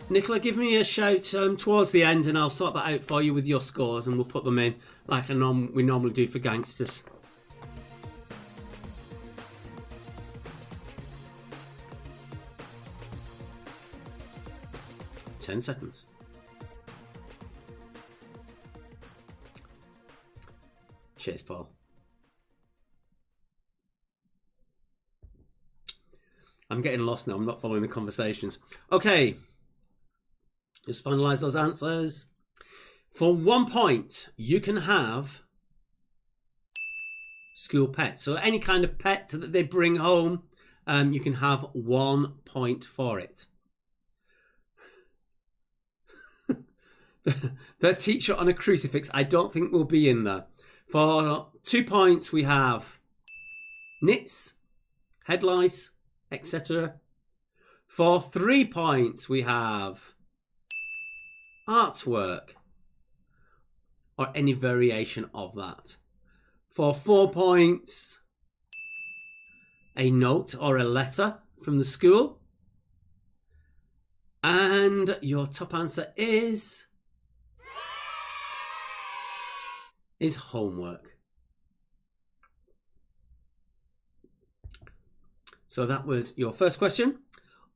Nicola, give me a shout towards the end and I'll sort that out for you with your scores and we'll put them in like we normally do for gangsters. Seconds. Cheers, Paul. I'm getting lost now. I'm not following the conversations. Okay. Just finalise those answers. For 1 point, you can have school pets. So any kind of pet that they bring home, you can have 1 point for it. The teacher on a crucifix, I don't think will be in there. For 2 points, we have nits, head lice, etc. For 3 points, we have artwork or any variation of that. For 4 points, a note or a letter from the school. And your top answer is homework. So that was your first question.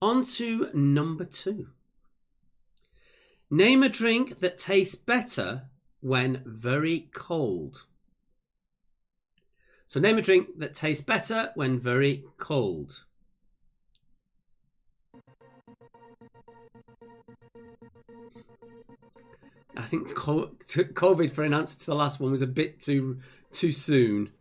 On to number 2. Name a drink that tastes better when very cold. So name a drink that tastes better when very cold. I think COVID for an answer to the last one was a bit too soon.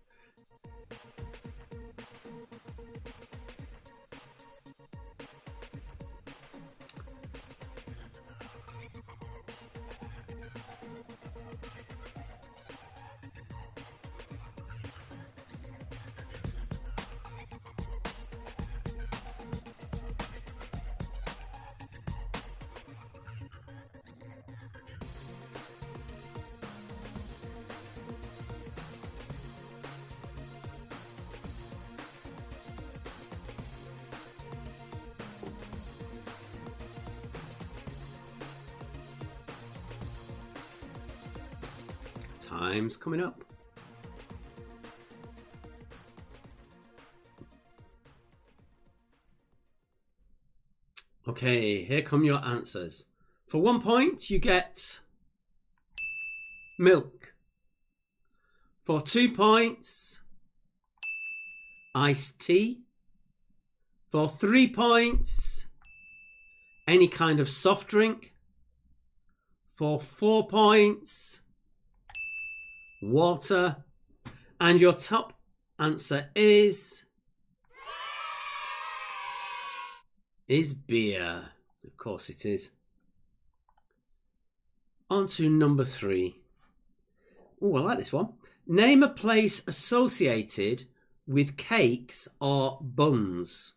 Time's coming up. Okay, here come your answers. For 1 point, you get milk. For 2 points, iced tea. For 3 points, any kind of soft drink. For 4 points, water. And your top answer is beer. Of course it is. On to number 3. Oh, I like this one. Name a place associated with cakes or buns.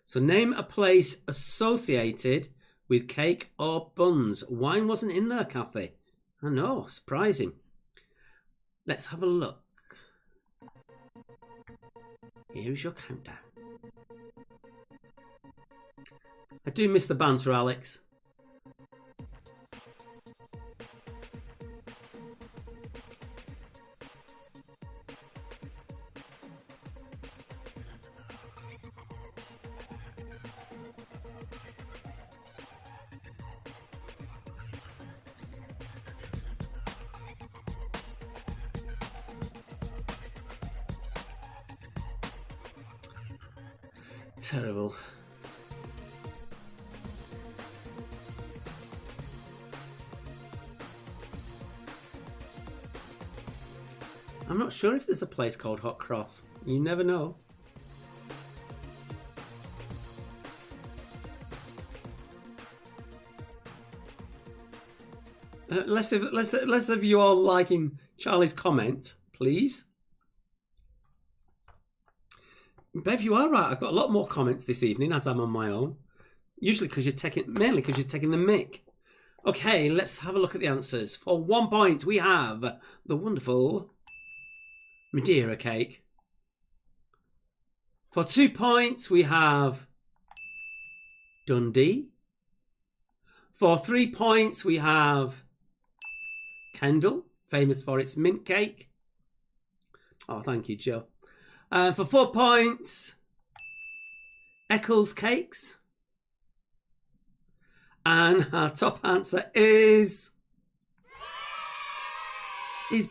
So name a place associated with cake or buns. Wine wasn't in there, Kathy. I know, surprising. Let's have a look. Here is your countdown. I do miss the banter, Alex. Terrible. I'm not sure if there's a place called Hot Cross. You never know. Less of you all liking Charlie's comment, please. Bev, you are right. I've got a lot more comments this evening as I'm on my own. Usually mainly because you're taking the mic. Okay, let's have a look at the answers. For 1 point, we have the wonderful Madeira cake. For 2 points, we have Dundee. For 3 points, we have Kendal, famous for its mint cake. Oh, thank you, Joe. For 4 points, Eccles Cakes. And our top answer is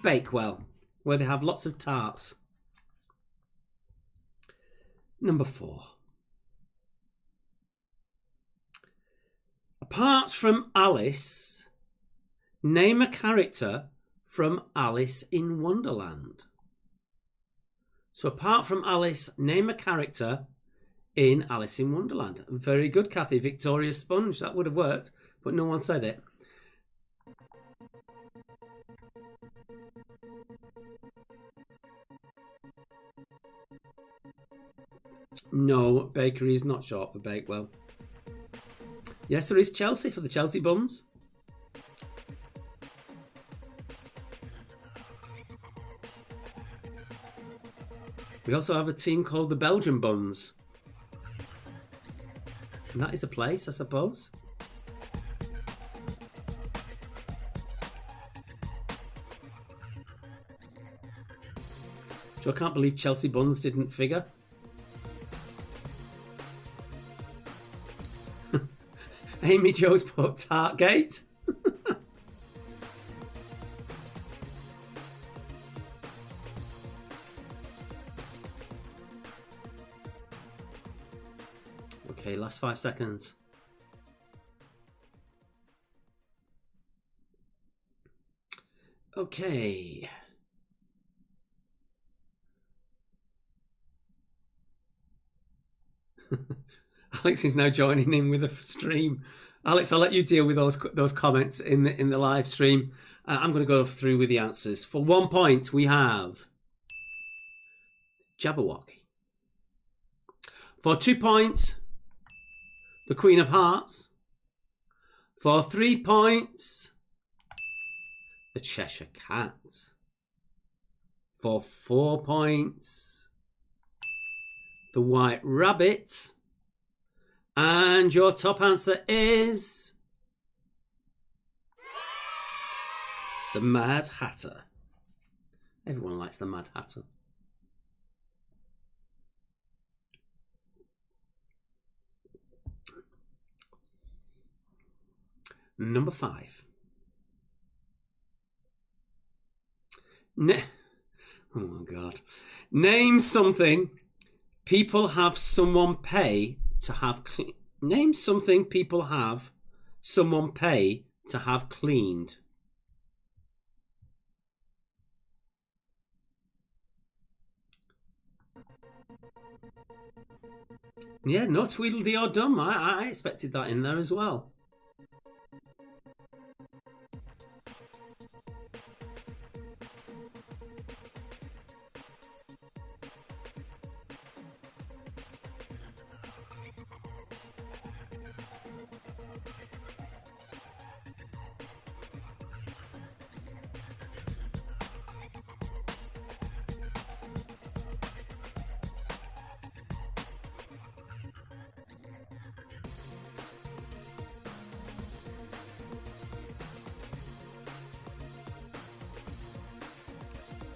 Bakewell, where they have lots of tarts. Number 4. Apart from Alice, name a character from Alice in Wonderland. So apart from Alice, name a character in Alice in Wonderland. Very good, Kathy. Victoria Sponge. That would have worked, but no one said it. No, bakery is not short for Bakewell. Yes, there is Chelsea for the Chelsea buns. We also have a team called the Belgian Buns. And that is a place, I suppose. So I can't believe Chelsea Buns didn't figure. Amy Jo's put Tartgate. Okay, last 5 seconds. Okay. Alex is now joining in with the stream. Alex, I'll let you deal with those comments in the live stream. I'm going to go through with the answers. For 1 point, we have Jabberwocky. For 2 points, the Queen of Hearts. For 3 points, the Cheshire Cat. For 4 points, the White Rabbit. And your top answer is the Mad Hatter. Everyone likes the Mad Hatter. Number 5. Oh my God. Name something people have someone pay to have name something people have someone pay to have cleaned. Yeah, no Tweedledee or Dum. I expected that in there as well.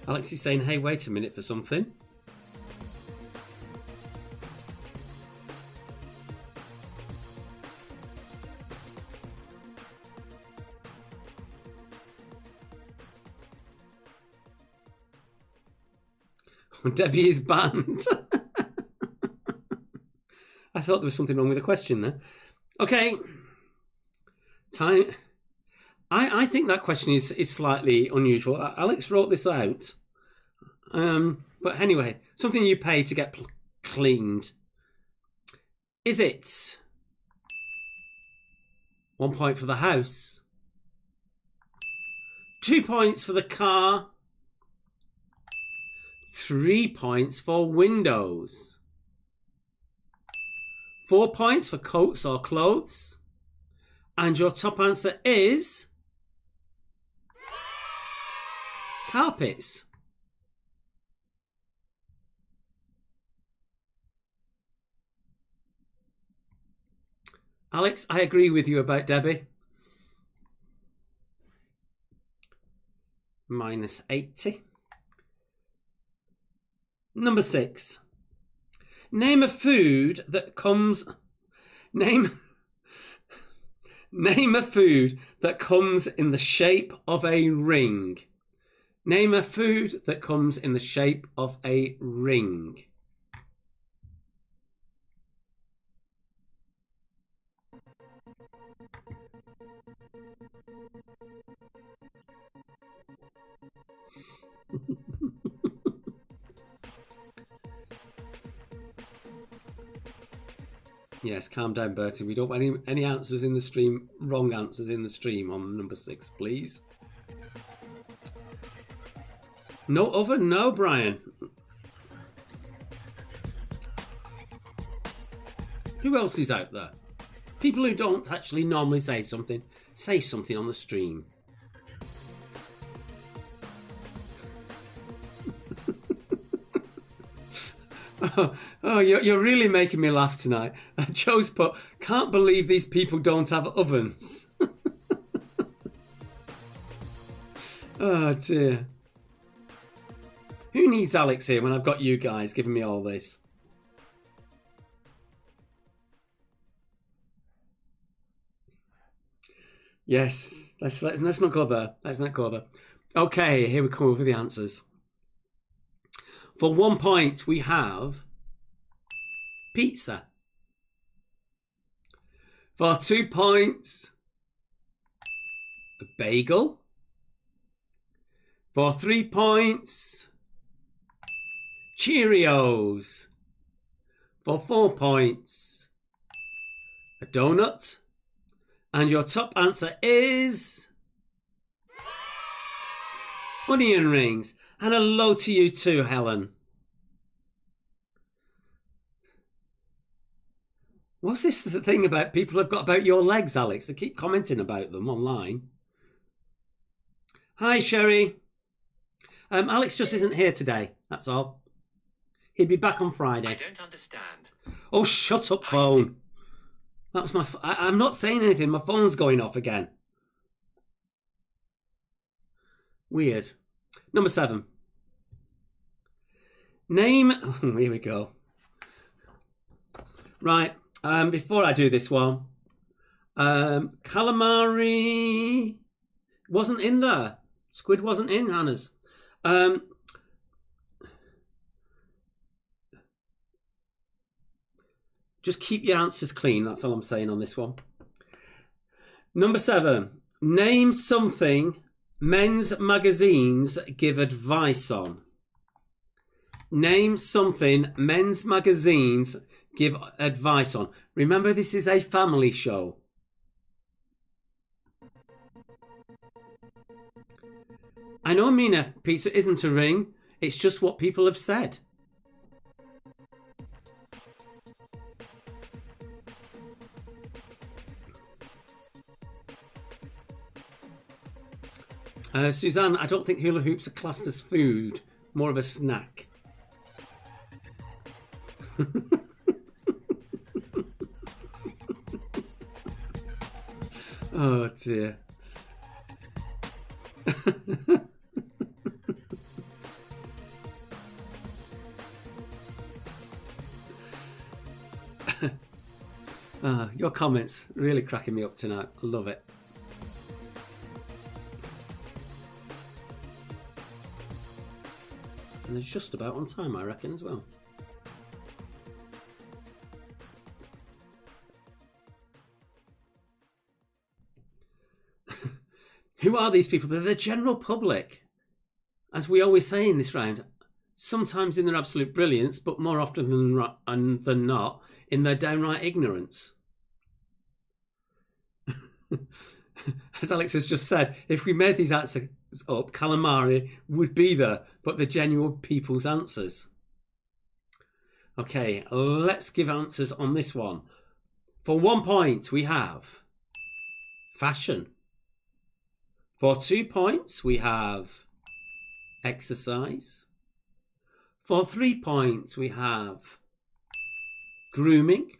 Alex is saying, hey, wait a minute for something. Debbie is banned. I thought there was something wrong with the question there. Okay. Time. I think that question is slightly unusual. Alex wrote this out. But anyway, something you pay to get cleaned. Is it 1 point for the house? 2 points for the car? 3 points for windows? 4 points for coats or clothes? And your top answer is carpets. Alex, I agree with you about Debbie. Minus 80. Number 6. Name a food that comes... Name a food that comes in the shape of a ring. Name a food that comes in the shape of a ring. Yes, calm down, Bertie. We don't want any answers in the stream, wrong answers in the stream on number 6, please. No oven? No, Brian. Who else is out there? People who don't actually normally say something on the stream. Oh, you're really making me laugh tonight. Joe's put, can't believe these people don't have ovens. Oh dear. Who needs Alex here when I've got you guys giving me all this? Yes, let's not go there. Let's not go there. Okay, here we come up with the answers. For 1 point, we have pizza. For 2 points, a bagel. For 3 points, Cheerios. For 4 points, a donut. And your top answer is onion rings. And hello to you too, Helen. What's this thing about people have got about your legs, Alex? They keep commenting about them online. Hi, Sherry. Alex just isn't here today, that's all. He'll be back on Friday. I don't understand. Oh, shut up, phone. That was my... I'm not saying anything. My phone's going off again. Weird. Number 7. Name... Oh, here we go. Right. Before I do this one. Calamari wasn't in there. Squid wasn't in, Hannah's. Just keep your answers clean. That's all I'm saying on this one. Number 7. Name something men's magazines give advice on. Name something men's magazines give advice on. Remember, this is a family show. I know, Mina, pizza isn't a ring. It's just what people have said. Suzanne, I don't think hula hoops are classed as food. More of a snack. Oh dear. Your comments really cracking me up tonight. I love it. And it's just about on time, I reckon, as well. Who are these people? They're the general public. As we always say in this round, sometimes in their absolute brilliance, but more often than not, in their downright ignorance. As Alex has just said, if we made these answers up, calamari would be there, but the genuine people's answers. Okay, let's give answers on this one. For 1 point, we have fashion. For 2 points, we have exercise. For 3 points, we have grooming.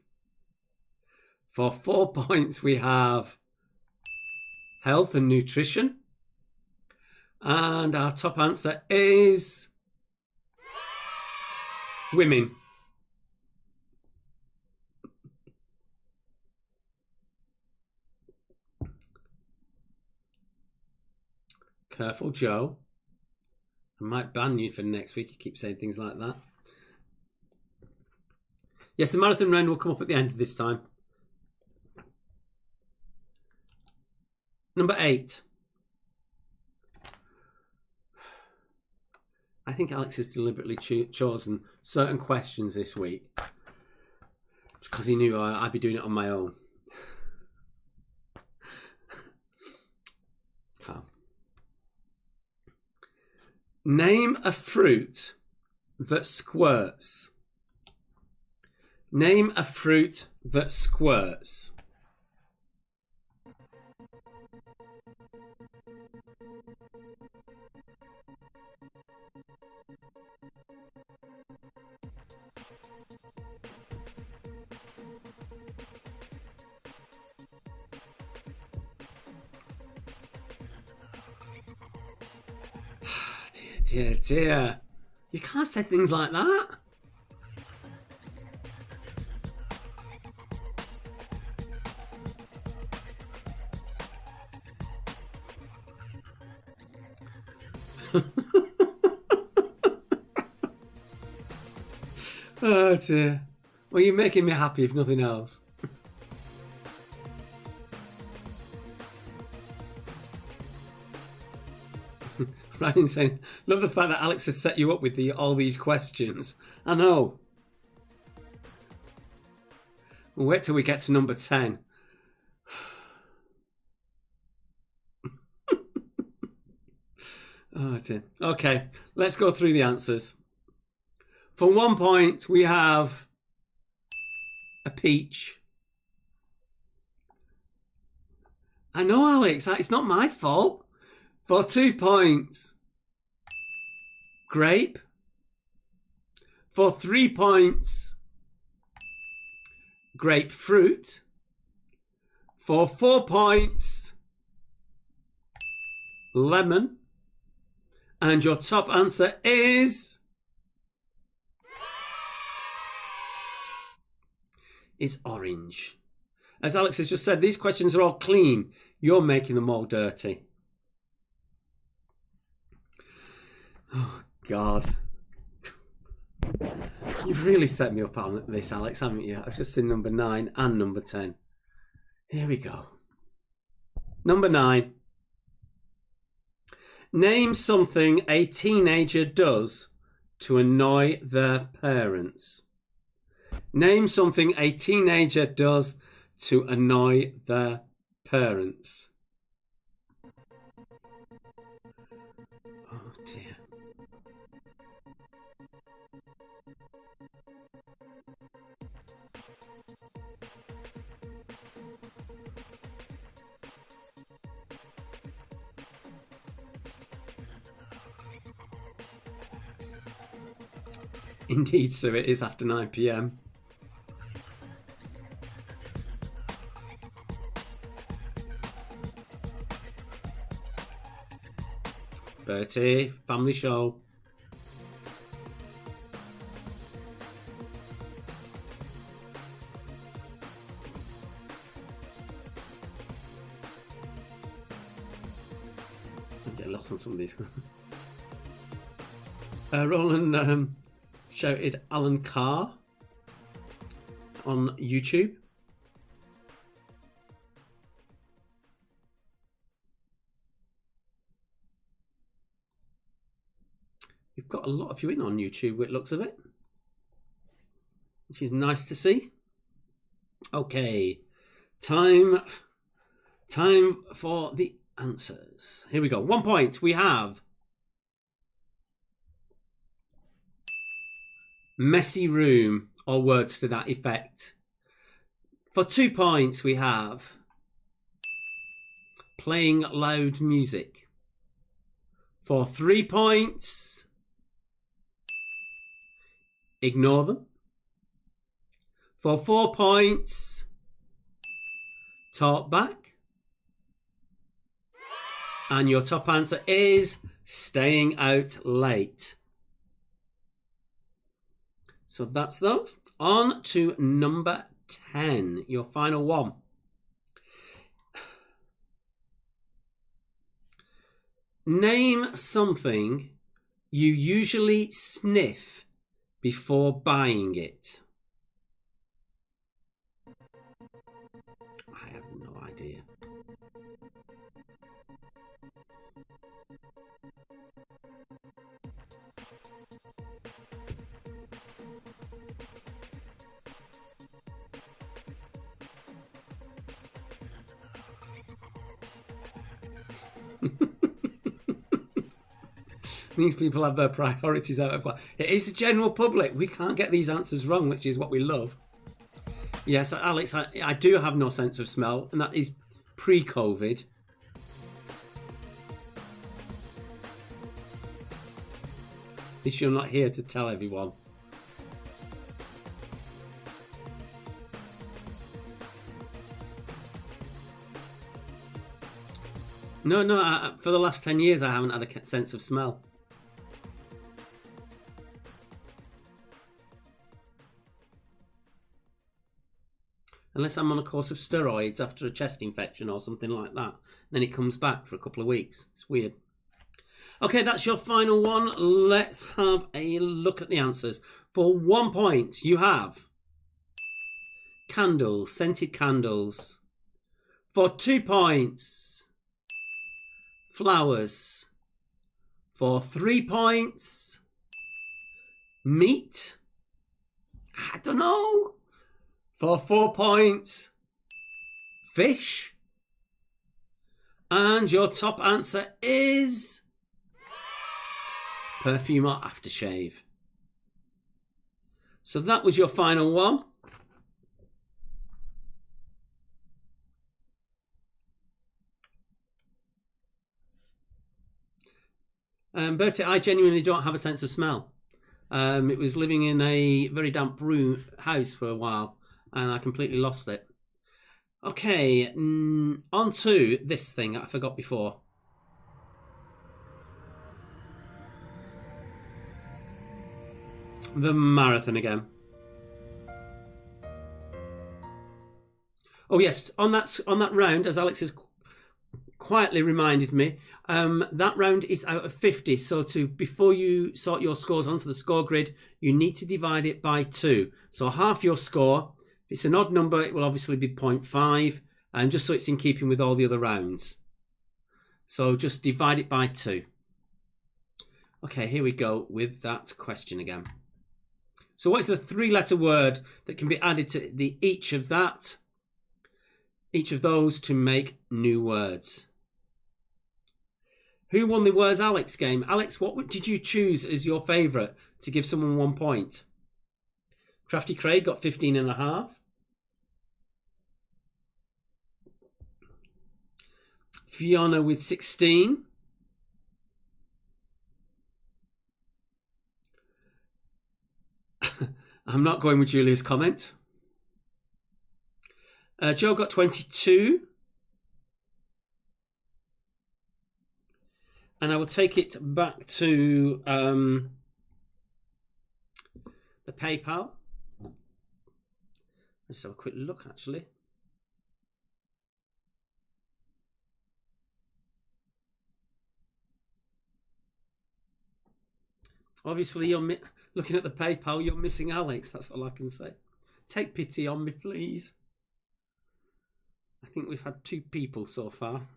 For 4 points, we have health and nutrition. And our top answer is women. Careful, Joe. I might ban you for next week. You keep saying things like that. Yes, the marathon round will come up at the end of this time. Number 8. I think Alex has deliberately chosen certain questions this week because he knew I'd be doing it on my own. Okay. Name a fruit that squirts. Name a fruit that squirts. Dear, dear. You can't say things like that. Oh dear. Well, you're making me happy if nothing else. Ryan saying, love the fact that Alex has set you up with all these questions. I know. We'll wait till we get to number 10. Oh dear. Okay, let's go through the answers. For 1 point, we have a peach. I know, Alex, it's not my fault. For 2 points, grape. For 3 points, grapefruit. For 4 points, lemon. And your top answer is orange. As Alex has just said, these questions are all clean. You're making them all dirty. Oh, God. You've really set me up on this, Alex, haven't you? I've just seen number 9 and number 10. Here we go. Number 9. Name something a teenager does to annoy their parents. Name something a teenager does to annoy their parents. Oh dear. Indeed, sir, it is after 9 p.m. Bertie, family show. I'll get lost on some of these. Roland shouted Alan Carr on YouTube. We've got a lot of you in on YouTube, with looks of it, which is nice to see. Okay, time for the answers. Here we go. 1 point. We have messy room, or words to that effect. For 2 points, we have playing loud music. For 3 points, ignore them. For 4 points, talk back. And your top answer is staying out late. So that's those. On to number 10, your final one. Name something you usually sniff before buying it. I have no idea. These people have their priorities out of whack. It is the general public. We can't get these answers wrong, which is what we love. Yes, Alex, I do have no sense of smell, and that is pre-COVID. At least you're not here to tell everyone. No, for the last 10 years I haven't had a sense of smell. Unless I'm on a course of steroids after a chest infection or something like that. Then it comes back for a couple of weeks. It's weird. Okay, that's your final one. Let's have a look at the answers. For 1 point, you have candles, scented candles. For 2 points, flowers. For 3 points, meat. I don't know. For 4 points, fish. And your top answer is perfume or aftershave. So that was your final one. Bertie, I genuinely don't have a sense of smell. It was living in a very damp house for a while, and I completely lost it. Okay, on to this thing I forgot before. The marathon again. Oh yes, on that round, as Alex has quietly reminded me, that round is out of 50. So before you sort your scores onto the score grid, you need to divide it by 2. So half your score. If it's an odd number, it will obviously be 0.5, and just so it's in keeping with all the other rounds. So just divide it by 2. Okay, here we go with that question again. So what is the 3-letter word that can be added to each of those to make new words? Who won the Where's Alex game? Alex, what did you choose as your favourite to give someone 1 point? Crafty Craig got 15.5. Fiona with 16. I'm not going with Julia's comment. Joe got 22. And I will take it back to the PayPal. Let's have a quick look, actually. Obviously, you're looking at the PayPal, you're missing Alex. That's all I can say. Take pity on me, please. I think we've had 2 people so far.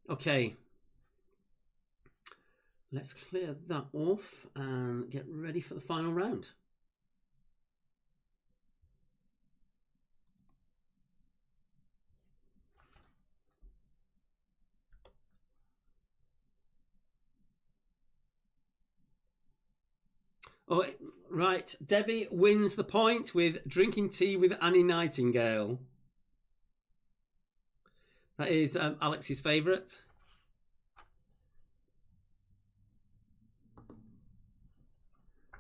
Okay. Let's clear that off and get ready for the final round. Oh, right. Debbie wins the point with drinking tea with Annie Nightingale. That is Alex's favourite.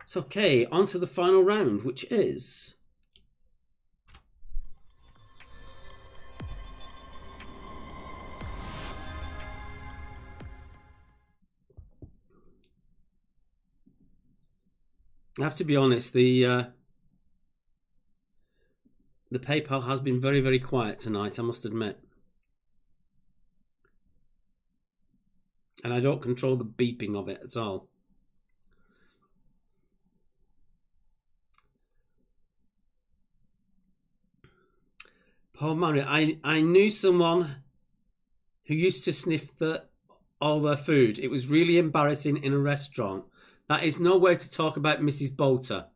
So, okay, on to the final round, which is... I have to be honest, the PayPal has been very, very quiet tonight, I must admit. And I don't control the beeping of it at all. Paul Murray, I knew someone who used to sniff all their food. It was really embarrassing in a restaurant. That is no way to talk about Mrs. Bolter.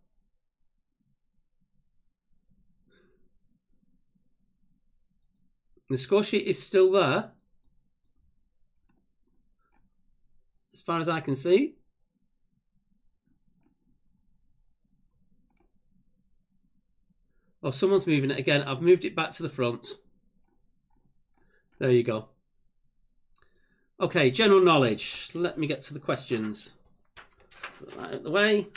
The score sheet is still there, as far as I can see. Oh, someone's moving it again. I've moved it back to the front. There you go. Okay, general knowledge. Let me get to the questions. Put that out of the way.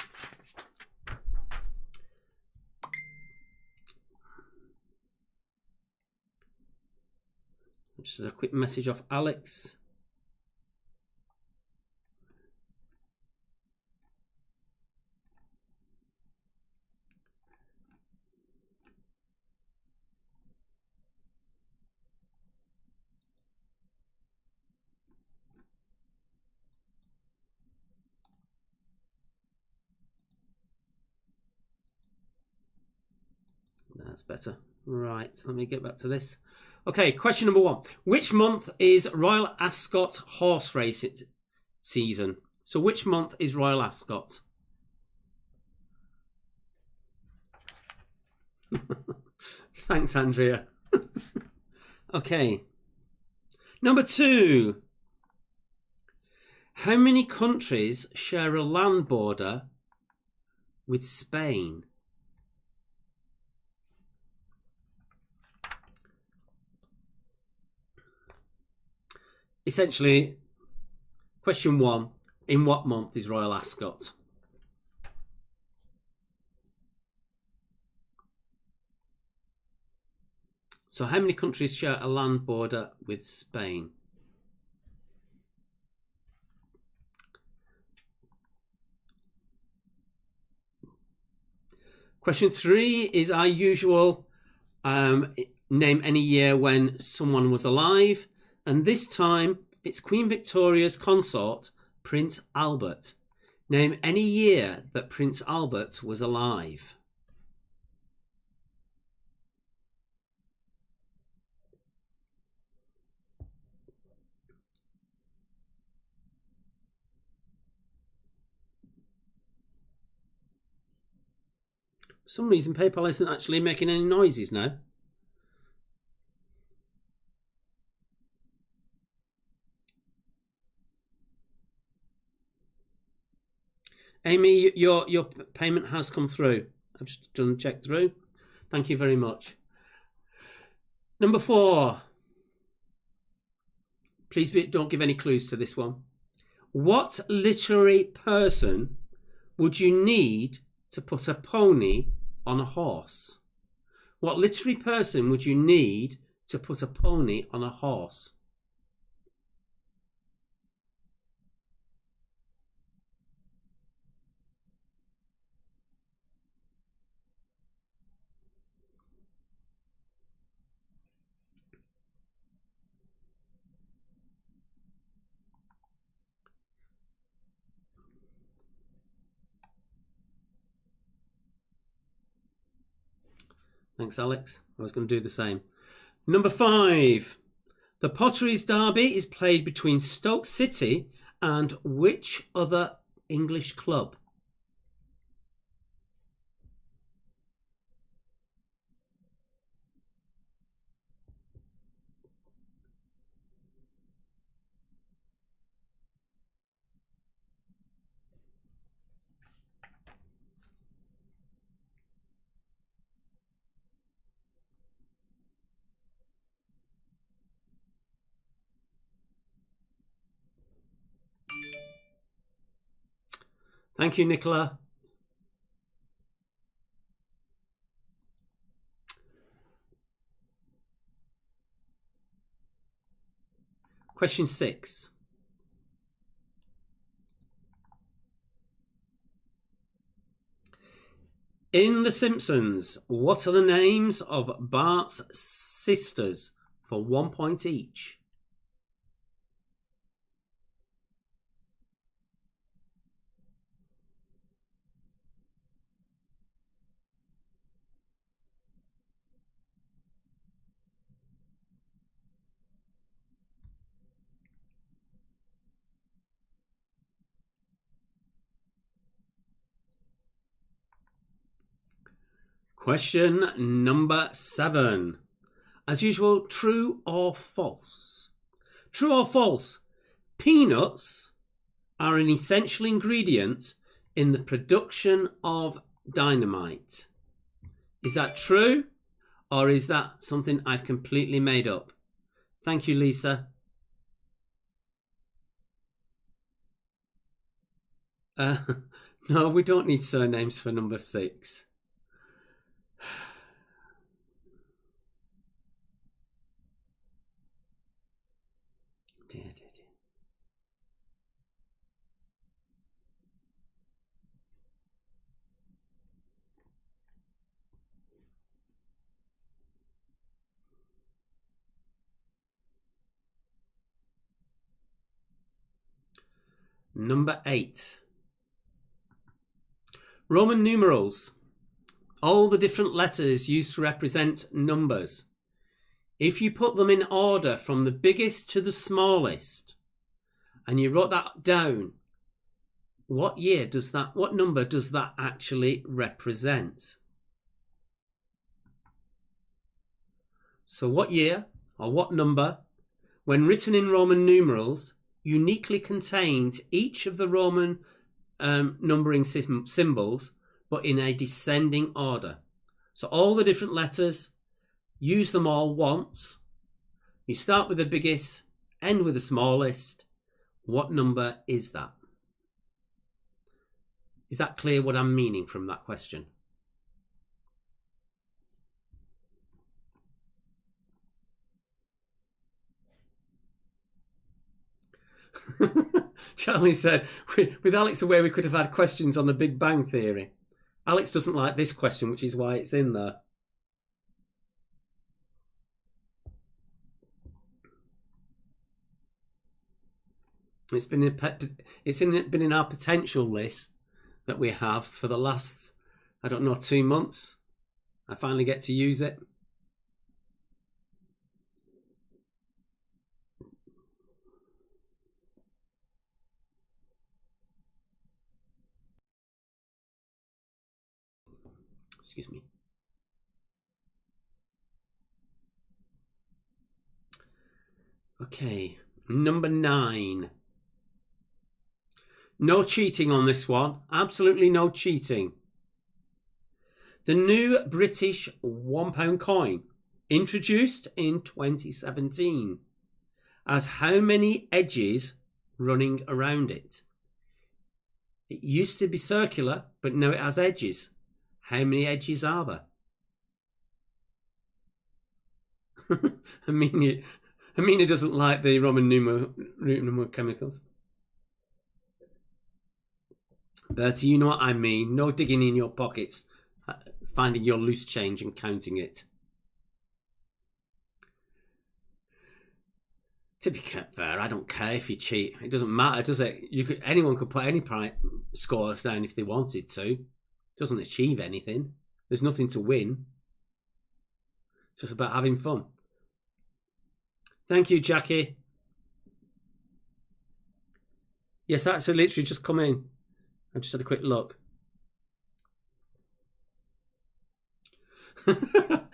Just a quick message off Alex. That's better. Right, let me get back to this. Okay, question number 1. Which month is Royal Ascot horse racing season? So which month is Royal Ascot? Thanks, Andrea. Okay. Number 2. How many countries share a land border with Spain? Essentially, question 1, in what month is Royal Ascot? So how many countries share a land border with Spain? Question 3 is our usual name any year when someone was alive. And this time it's Queen Victoria's consort, Prince Albert. Name any year that Prince Albert was alive. For some reason, PayPal isn't actually making any noises now. Amy, your payment has come through. I've just done a check through. Thank you very much. Number 4. Please don't give any clues to this one. What literary person would you need to put a pony on a horse? What literary person would you need to put a pony on a horse? Thanks, Alex. I was going to do the same. Number 5. The Potteries Derby is played between Stoke City and which other English club? Thank you, Nicola. Question 6. In The Simpsons, what are the names of Bart's sisters for 1 point each? Question number 7. As usual, true or false? True or false? Peanuts are an essential ingredient in the production of dynamite. Is that true? Or is that something I've completely made up? Thank you, Lisa. No, we don't need surnames for number 6. Dear, dear, dear. Number 8. Roman numerals all the different letters used to represent numbers. If you put them in order from the biggest to the smallest, and you wrote that down, what number does that actually represent? So what year or what number, when written in Roman numerals, uniquely contains each of the Roman numbering symbols, but in a descending order? So all the different letters, use them all once. You start with the biggest, end with the smallest. What number is that? Is that clear what I'm meaning from that question? Charlie said, with Alex away, we could have had questions on the Big Bang Theory. Alex doesn't like this question, which is why it's in there. It's been in our potential list that we have for the last, I don't know, 2 months. I finally get to use it. Excuse me. Okay, number 9. No cheating on this one. Absolutely no cheating. The new British £1 coin, introduced in 2017, has how many edges running around it? It used to be circular, but now it has edges. How many edges are there? Amina doesn't like the Roman numeral chemicals. Bertie, you know what I mean. No digging in your pockets, finding your loose change and counting it. To be fair, I don't care if you cheat. It doesn't matter, does it? Anyone could put any scores down if they wanted to. It doesn't achieve anything. There's nothing to win. It's just about having fun. Thank you, Jackie. Yes, that's literally just come in. I just had a quick look. That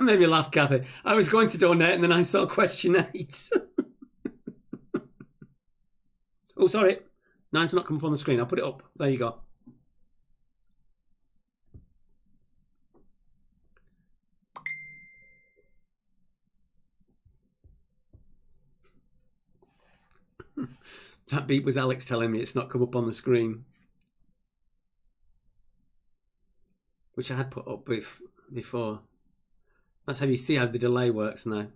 made me laugh, Kathy. I was going to donate and then I saw question 8. Oh, sorry. 9's not come up on the screen. I'll put it up. There you go. That beep was Alex telling me it's not come up on the screen, which I had put up before. That's how you see how the delay works now.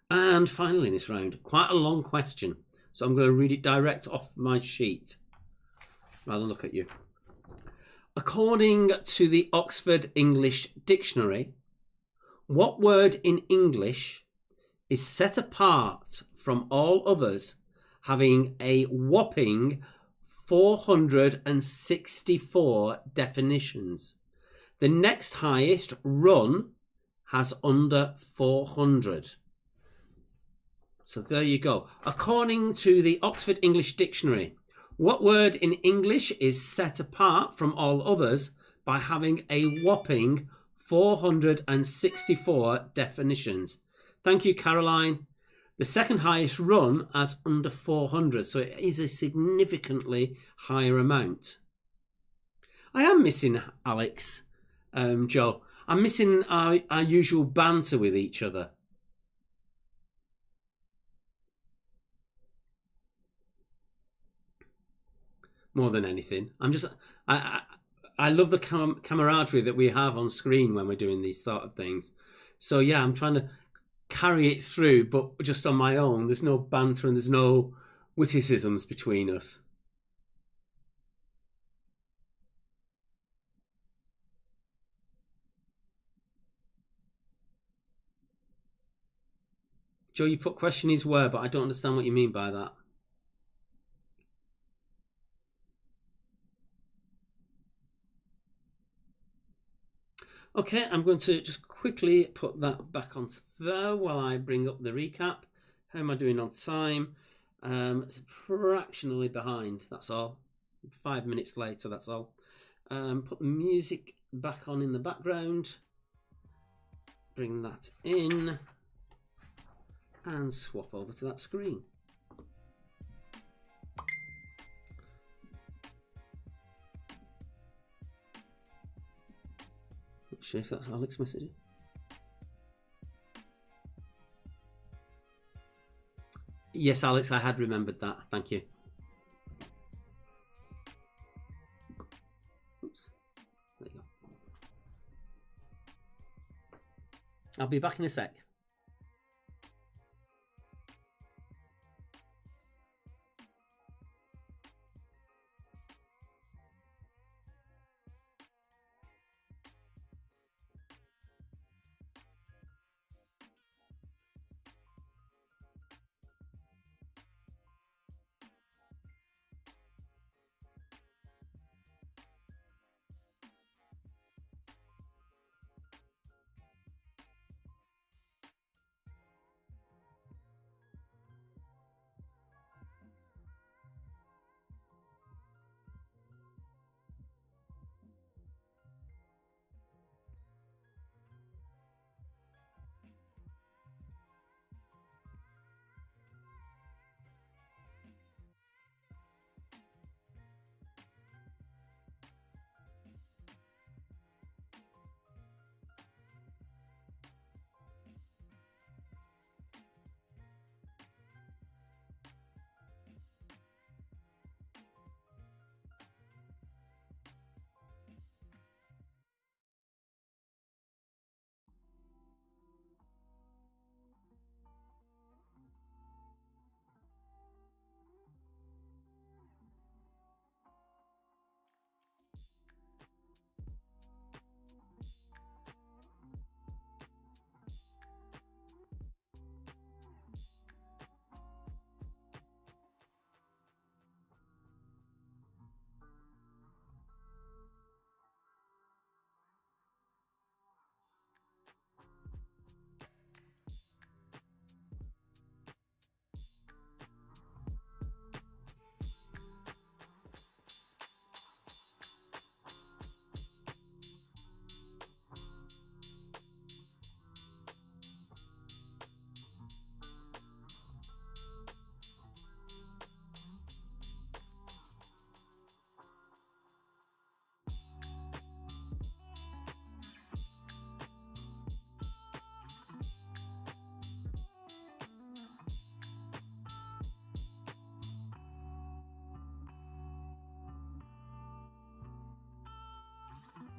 And finally in this round, quite a long question. So I'm going to read it direct off my sheet rather than look at you. According to the Oxford English Dictionary, what word in English is set apart from all others, having a whopping 464 definitions? The next highest, run, has under 400. So there you go. According to the Oxford English Dictionary, what word in English is set apart from all others by having a whopping 464 definitions? Thank you, Caroline. The second highest, run, has under 400, so it is a significantly higher amount. I am missing Alex, Joe. I'm missing our usual banter with each other. More than anything, I love the camaraderie that we have on screen when we're doing these sort of things. So yeah, I'm trying to carry it through, but just on my own. There's no banter and there's no witticisms between us. Joe, you put question is where, but I don't understand what you mean by that. Okay, I'm going to just quickly put that back onto there while I bring up the recap. How am I doing on time? It's fractionally behind, that's all. 5 minutes later, that's all. Put the music back on in the background. Bring that in. And swap over to that screen. Not sure if that's Alex's message. Yes, Alex, I had remembered that. Thank you. Oops. There you go. I'll be back in a sec.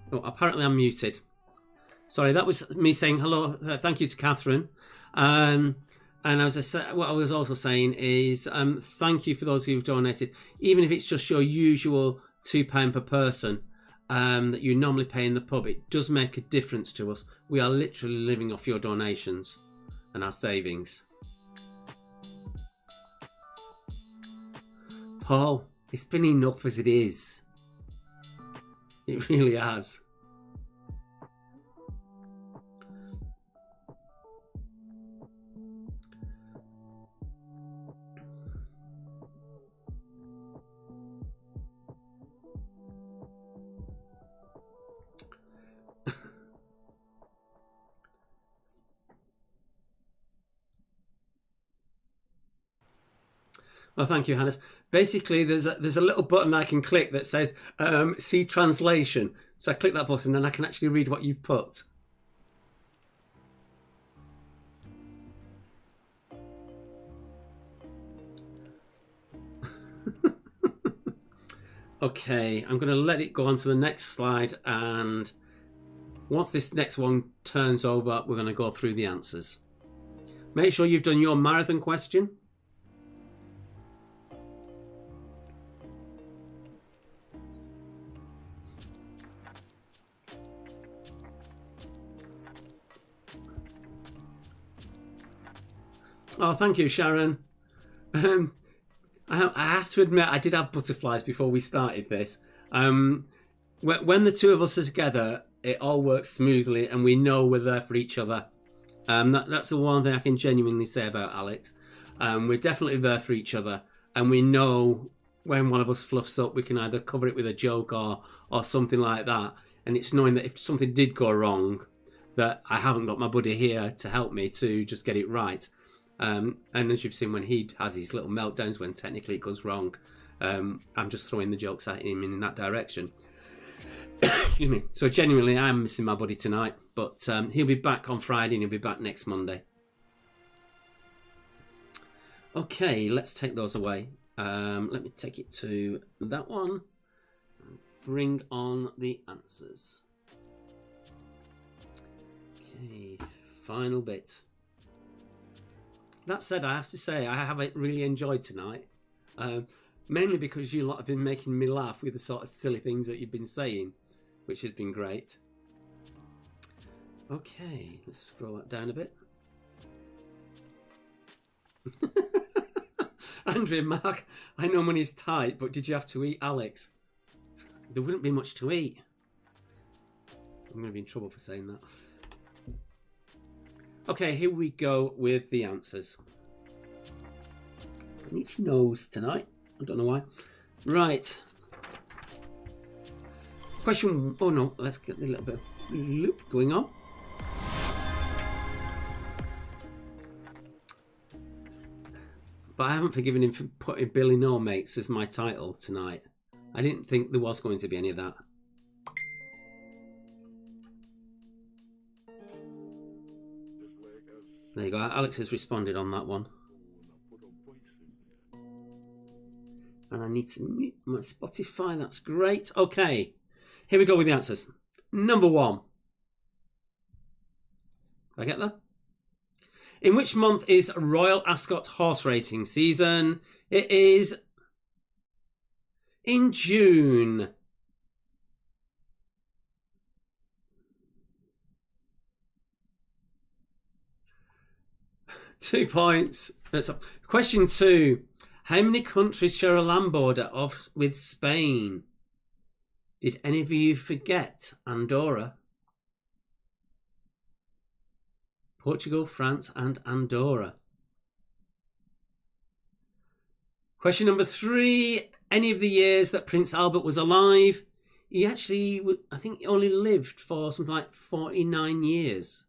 Oh, apparently I'm muted. Sorry, that was me saying hello. Thank you to Catherine. And what I was also saying is thank you for those who've donated, even if it's just your usual £2 per person that you normally pay in the pub. It does make a difference to us. We are literally living off your donations and our savings. Paul, it's been enough as it is. It really has. Well, thank you, Hannes. Basically, there's a little button I can click that says see translation. So I click that button and I can actually read what you've put. Okay, I'm going to let it go on to the next slide, and once this next one turns over, we're going to go through the answers. Make sure you've done your marathon question. Oh, thank you, Sharon. I have to admit, I did have butterflies before we started this. When the two of us are together, it all works smoothly, and we know we're there for each other. That's the one thing I can genuinely say about Alex. We're definitely there for each other, and we know when one of us fluffs up, we can either cover it with a joke or something like that. And it's knowing that if something did go wrong, that I haven't got my buddy here to help me to just get it right. And as you've seen, when he has his little meltdowns when technically it goes wrong, I'm just throwing the jokes at him in that direction. Excuse me. So genuinely, I'm missing my buddy tonight, but he'll be back on Friday and he'll be back next Monday. Okay, let's take those away. Let me take it to that one. Bring on the answers. Okay, final bit. That said, I have to say I haven't really enjoyed tonight. Mainly because you lot have been making me laugh with the sort of silly things that you've been saying, which has been great. Okay, let's scroll that down a bit. Andrea, Mark, I know money's tight, but did you have to eat Alex? There wouldn't be much to eat. I'm going to be in trouble for saying that. Okay, here we go with the answers. I need nose tonight. I don't know why. Right. Question. Oh no, let's get a little bit of loop going on. But I haven't forgiven him for putting Billy No Mates as my title tonight. I didn't think there was going to be any of that. There you go. Alex has responded on that one. And I need to mute my Spotify. That's great. Okay. Here we go with the answers. Number 1. Did I get that? In which month is Royal Ascot horse racing season? It is in June. Two points. So, question 2. How many countries share a land border with Spain? Did any of you forget Andorra? Portugal, France, and Andorra. Question number 3. Any of the years that Prince Albert was alive? He actually, I think, only lived for something like 49 years.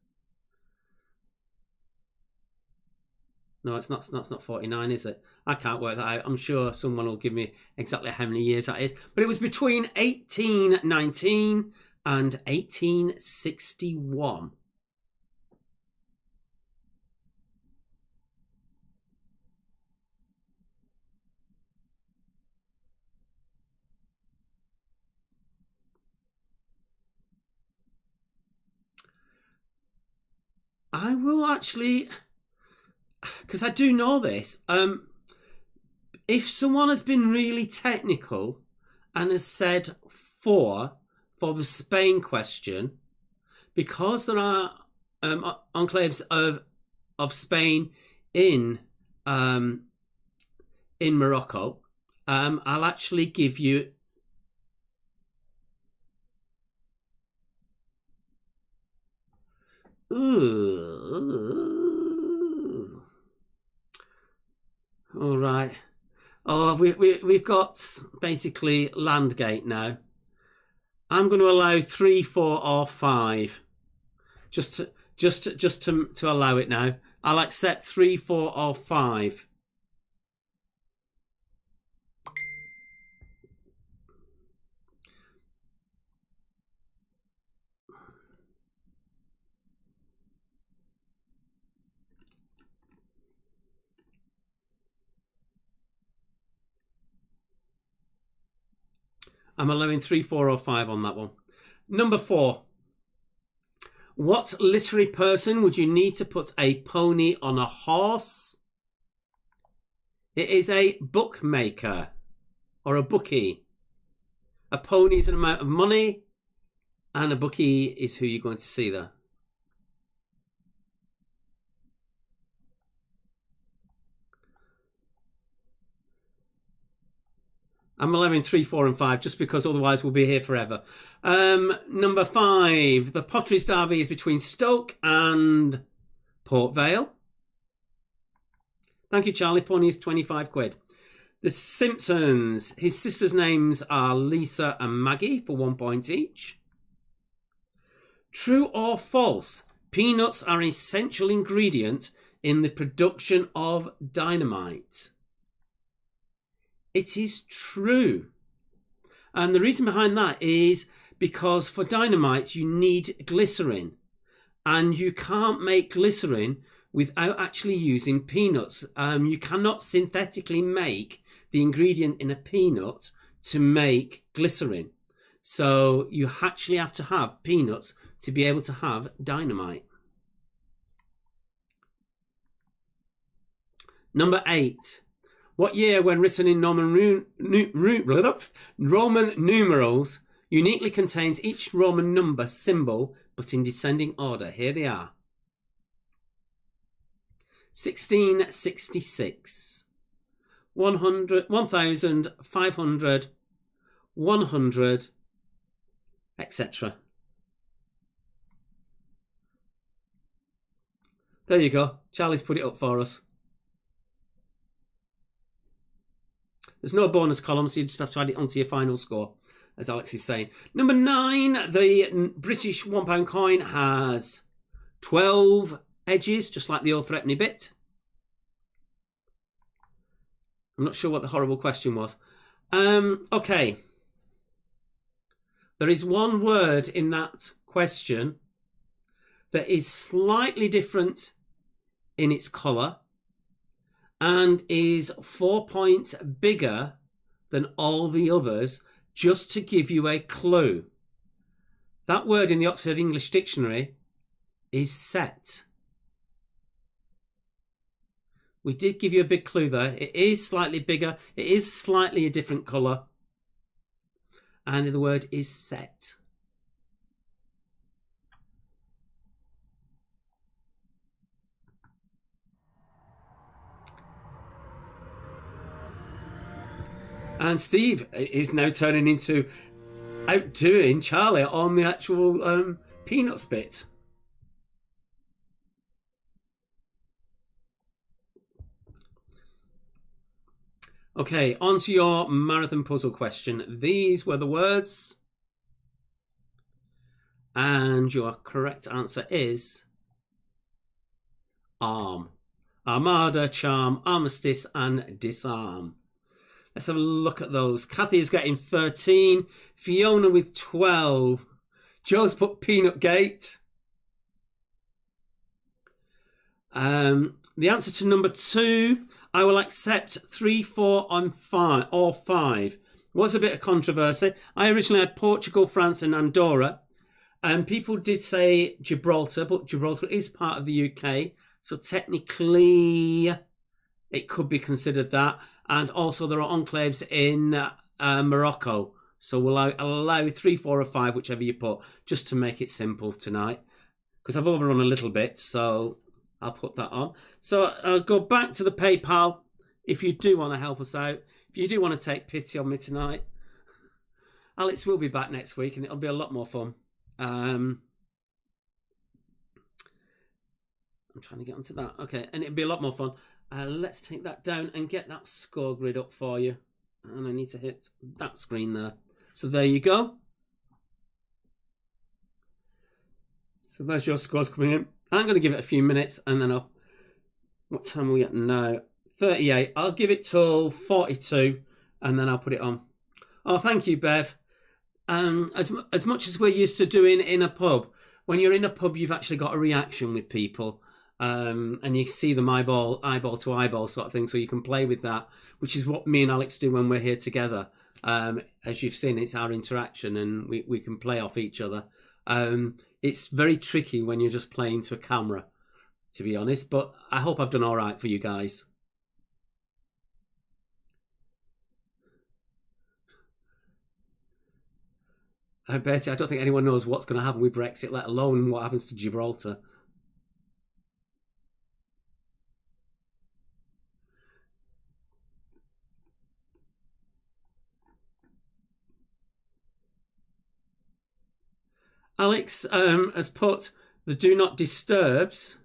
No, it's not 49, is it? I can't work that out. I'm sure someone will give me exactly how many years that is. But it was between 1819 and 1861. I will actually, because I do know this, if someone has been really technical and has said 4 for the Spain question, because there are enclaves of Spain in Morocco, I'll actually give you ooh. All right. Oh, we've got basically Landgate now. I'm going to allow 3, 4, or 5, just to allow it now. I'll accept 3, 4, or 5. I'm allowing 3, 4, or 5 on that one. Number 4. What literary person would you need to put a pony on a horse? It is a bookmaker or a bookie. A pony is an amount of money, and a bookie is who you're going to see there. I'm allowing 3, 4 and 5 just because otherwise we'll be here forever. Number 5. The Potteries Derby is between Stoke and Port Vale. Thank you, Charlie. Pony is 25 quid. The Simpsons. His sisters' names are Lisa and Maggie for 1 point each. True or false? Peanuts are an essential ingredient in the production of dynamite. It is true. And the reason behind that is because for dynamite you need glycerin. And you can't make glycerin without actually using peanuts. You cannot synthetically make the ingredient in a peanut to make glycerin. So you actually have to have peanuts to be able to have dynamite. Number 8. What year, when written in Roman numerals, uniquely contains each Roman number symbol, but in descending order? Here they are. 1666, 100, 1500, 100, etc. There you go. Charlie's put it up for us. There's no bonus column, so you just have to add it onto your final score, as Alex is saying. Number 9, the British £1 coin has 12 edges, just like the old threepenny bit. I'm not sure what the horrible question was. Okay. There is one word in that question that is slightly different in its colour and is 4 points bigger than all the others, just to give you a clue. That word in the Oxford English Dictionary is set. We did give you a big clue there. It is slightly bigger. It is slightly a different colour. And the word is set. And Steve is now turning into outdoing Charlie on the actual peanuts bit. Okay, on to your marathon puzzle question. These were the words. And your correct answer is arm. Armada, charm, armistice, and disarm. Let's have a look at those. Kathy is getting 13. Fiona with 12. Joe's put Peanut Gate. The answer to number 2, I will accept 3, 4, and 5, or 5. Was a bit of controversy. I originally had Portugal, France, and Andorra. And people did say Gibraltar, but Gibraltar is part of the UK. So technically, it could be considered that. And also there are enclaves in Morocco. So I'll allow 3, 4 or 5, whichever you put, just to make it simple tonight. Because I've overrun a little bit, so I'll put that on. So I'll go back to the PayPal if you do want to help us out. If you do want to take pity on me tonight. Alex will be back next week and it'll be a lot more fun. I'm trying to get onto that. Okay, and it'll be a lot more fun. Let's take that down and get that score grid up for you. And I need to hit that screen there. So there you go. So there's your scores coming in. I'm going to give it a few minutes and then I'll... What time are we at now? 38. I'll give it till 42 and then I'll put it on. Oh, thank you, Bev. As much as we're used to doing in a pub, when you're in a pub, you've actually got a reaction with people. And you see them eyeball to eyeball sort of thing, so you can play with that, which is what me and Alex do when we're here together. As you've seen, it's our interaction and we can play off each other. It's very tricky when you're just playing to a camera, to be honest, but I hope I've done all right for you guys. Basically, I don't think anyone knows what's going to happen with Brexit, let alone what happens to Gibraltar. Alex has put the Do Not Disturbs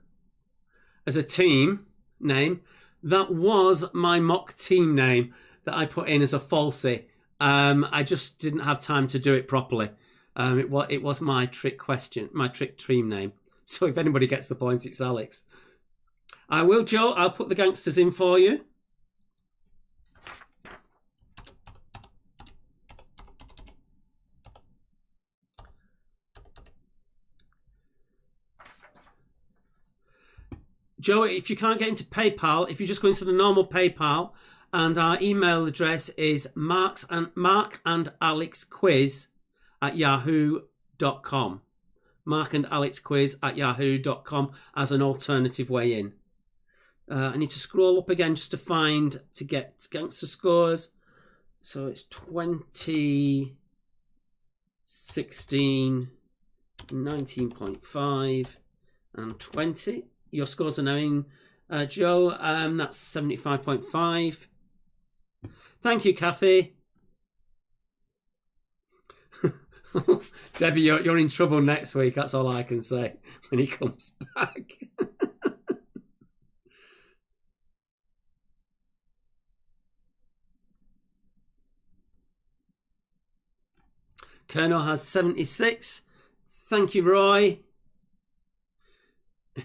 as a team name. That was my mock team name that I put in as a falsie. I just didn't have time to do it properly. It was my trick question, my trick team name. So if anybody gets the point, it's Alex. I will, Joe. I'll put the gangsters in for you. Joe, if you can't get into PayPal, if you just go into the normal PayPal, and our email address is markandalexquiz@yahoo.com. markandalexquiz@yahoo.com as an alternative way in. I need to scroll up again just to get gangster scores. So it's 20, 16, 19.5, and 20. Your scores are now in, Joe. That's 75.5. Thank you, Kathy. Debbie, you're in trouble next week. That's all I can say when he comes back. Colonel has 76. Thank you, Roy.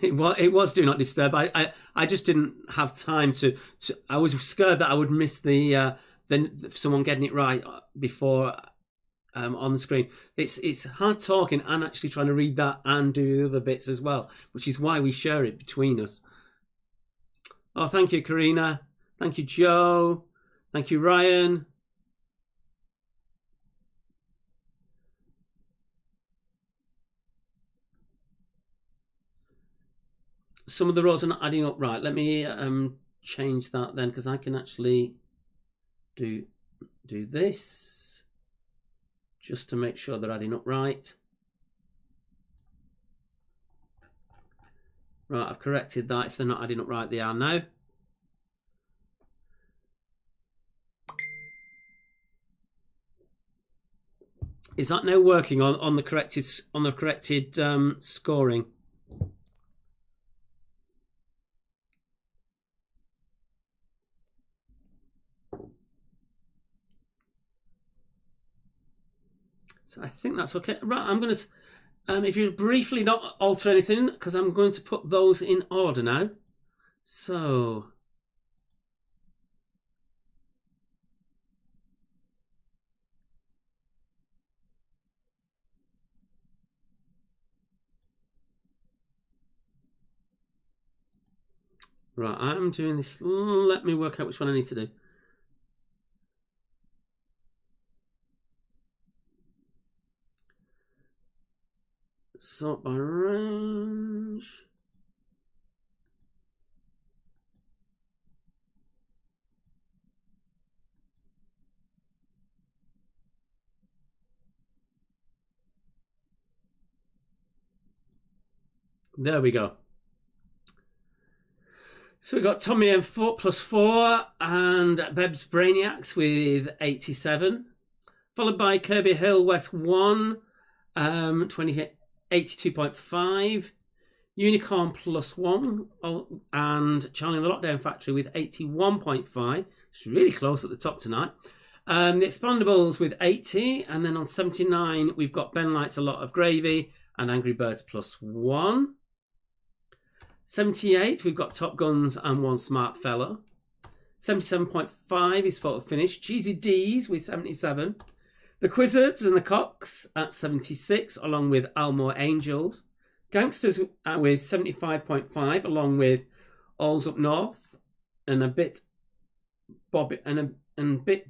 It was Do Not Disturb. I just didn't have time to. I was scared that I would miss someone getting it right before on the screen. It's hard talking and actually trying to read that and do the other bits as well, which is why we share it between us. Oh, thank you, Karina. Thank you, Joe. Thank you, Ryan. Some of the rows are not adding up right. Let me change that then, because I can actually do this just to make sure they're adding up right. Right, I've corrected that. If they're not adding up right, they are now. Is that now working on the corrected scoring? So I think that's okay. Right, I'm going to, if you briefly not alter anything, because I'm going to put those in order now. So, right, I'm doing this. Let me work out which one I need to do. Sort by range. There we go. So we've got Tommy M4 +4 and Beb's Brainiacs with 87, followed by Kirby Hill West 1, 82.5, Unicorn +1, and Charlie and the Lockdown Factory with 81.5. It's really close at the top tonight. The Expandables with 80, and then on 79 we've got Ben Likes a Lot of Gravy and Angry Birds +1. 78 we've got Top Guns and One Smart Fellow. 77.5 is Photo Finish. Cheesy D's with 77. The Quizzards and the Cocks at 76, along with Almore Angels. Gangsters with 75.5, along with All's Up North and a bit Bobby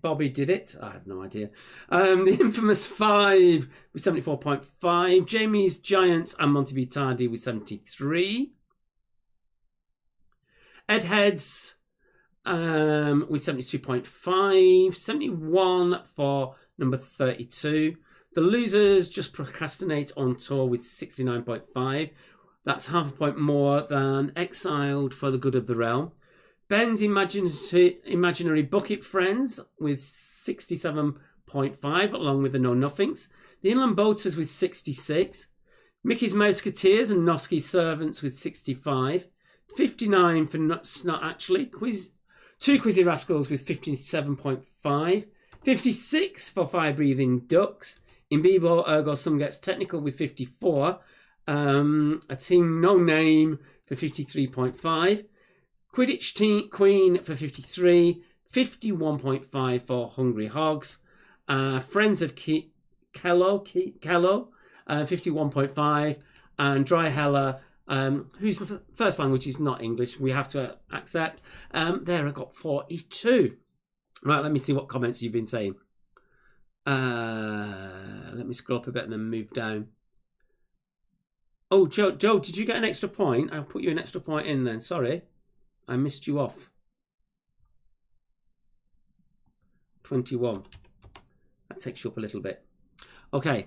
Bobby Did It. I have no idea. The Infamous 5 with 74.5. Jamie's Giants and Monty B. Tardy with 73. Ed Heads with 72.5. 71 for number 32. The Losers Just Procrastinate on Tour with 69.5. That's half a point more than Exiled for the Good of the Realm. Ben's Imaginary Bucket Friends with 67 58.5, along with the Know Nothings. The Inland Boaters with 66. Mickey's Mouseketeers and Nosky Servants with 65. 59 for Not Actually. Two Quizzy Rascals with 57.5. 56 for Fire Breathing Ducks. In Bebo, Ergo, Some Gets Technical with 54. A Team No Name for 53.5. Quidditch Queen for 53. 51.5 for Hungry Hogs. Friends of Kello, 51.5. And Dry Hella, whose first language is not English, we have to accept. There I got 42. Right, let me see what comments you've been saying. Let me scroll up a bit and then move down. Oh, Joe, did you get an extra point? I'll put you an extra point in then. Sorry, I missed you off. 21. That takes you up a little bit. Okay.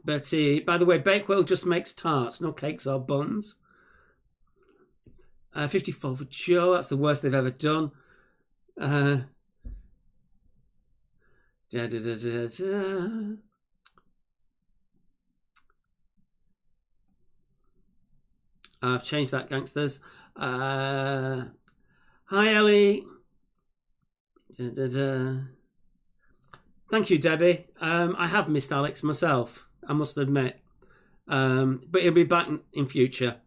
Betty, by the way, Bakewell just makes tarts, no cakes or buns. 54 for Joe. That's the worst they've ever done. I've changed that, gangsters. Hi, Ellie. Thank you, Debbie. I have missed Alex myself, I must admit. But he'll be back in future.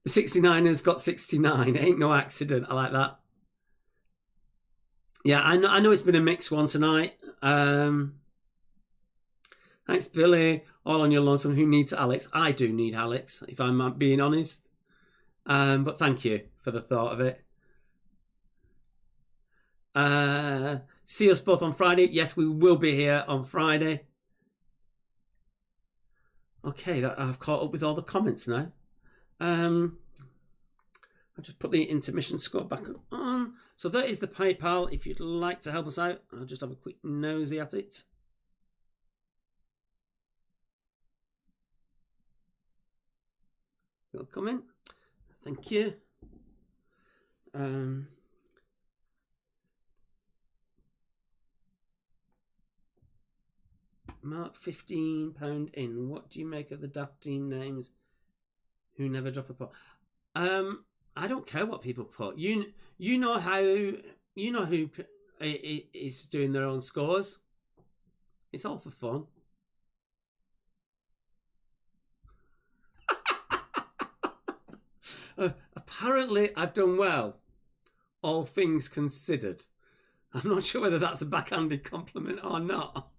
The 69ers got 69. Ain't no accident. I like that. Yeah, I know it's been a mixed one tonight. Thanks, Billy. All on your lonesome. Who needs Alex? I do need Alex, if I'm being honest. But thank you for the thought of it. See us both on Friday. Yes, we will be here on Friday. Okay, I've caught up with all the comments now. I'll just put the intermission score back on. So that is the PayPal. If you'd like to help us out, I'll just have a quick nosy at it. You'll come in. Thank you. Mark, £15 in. What do you make of the daft team names who never drop a pot? I don't care what people put. You know who is doing their own scores. It's all for fun. Apparently, I've done well, all things considered. I'm not sure whether that's a backhanded compliment or not.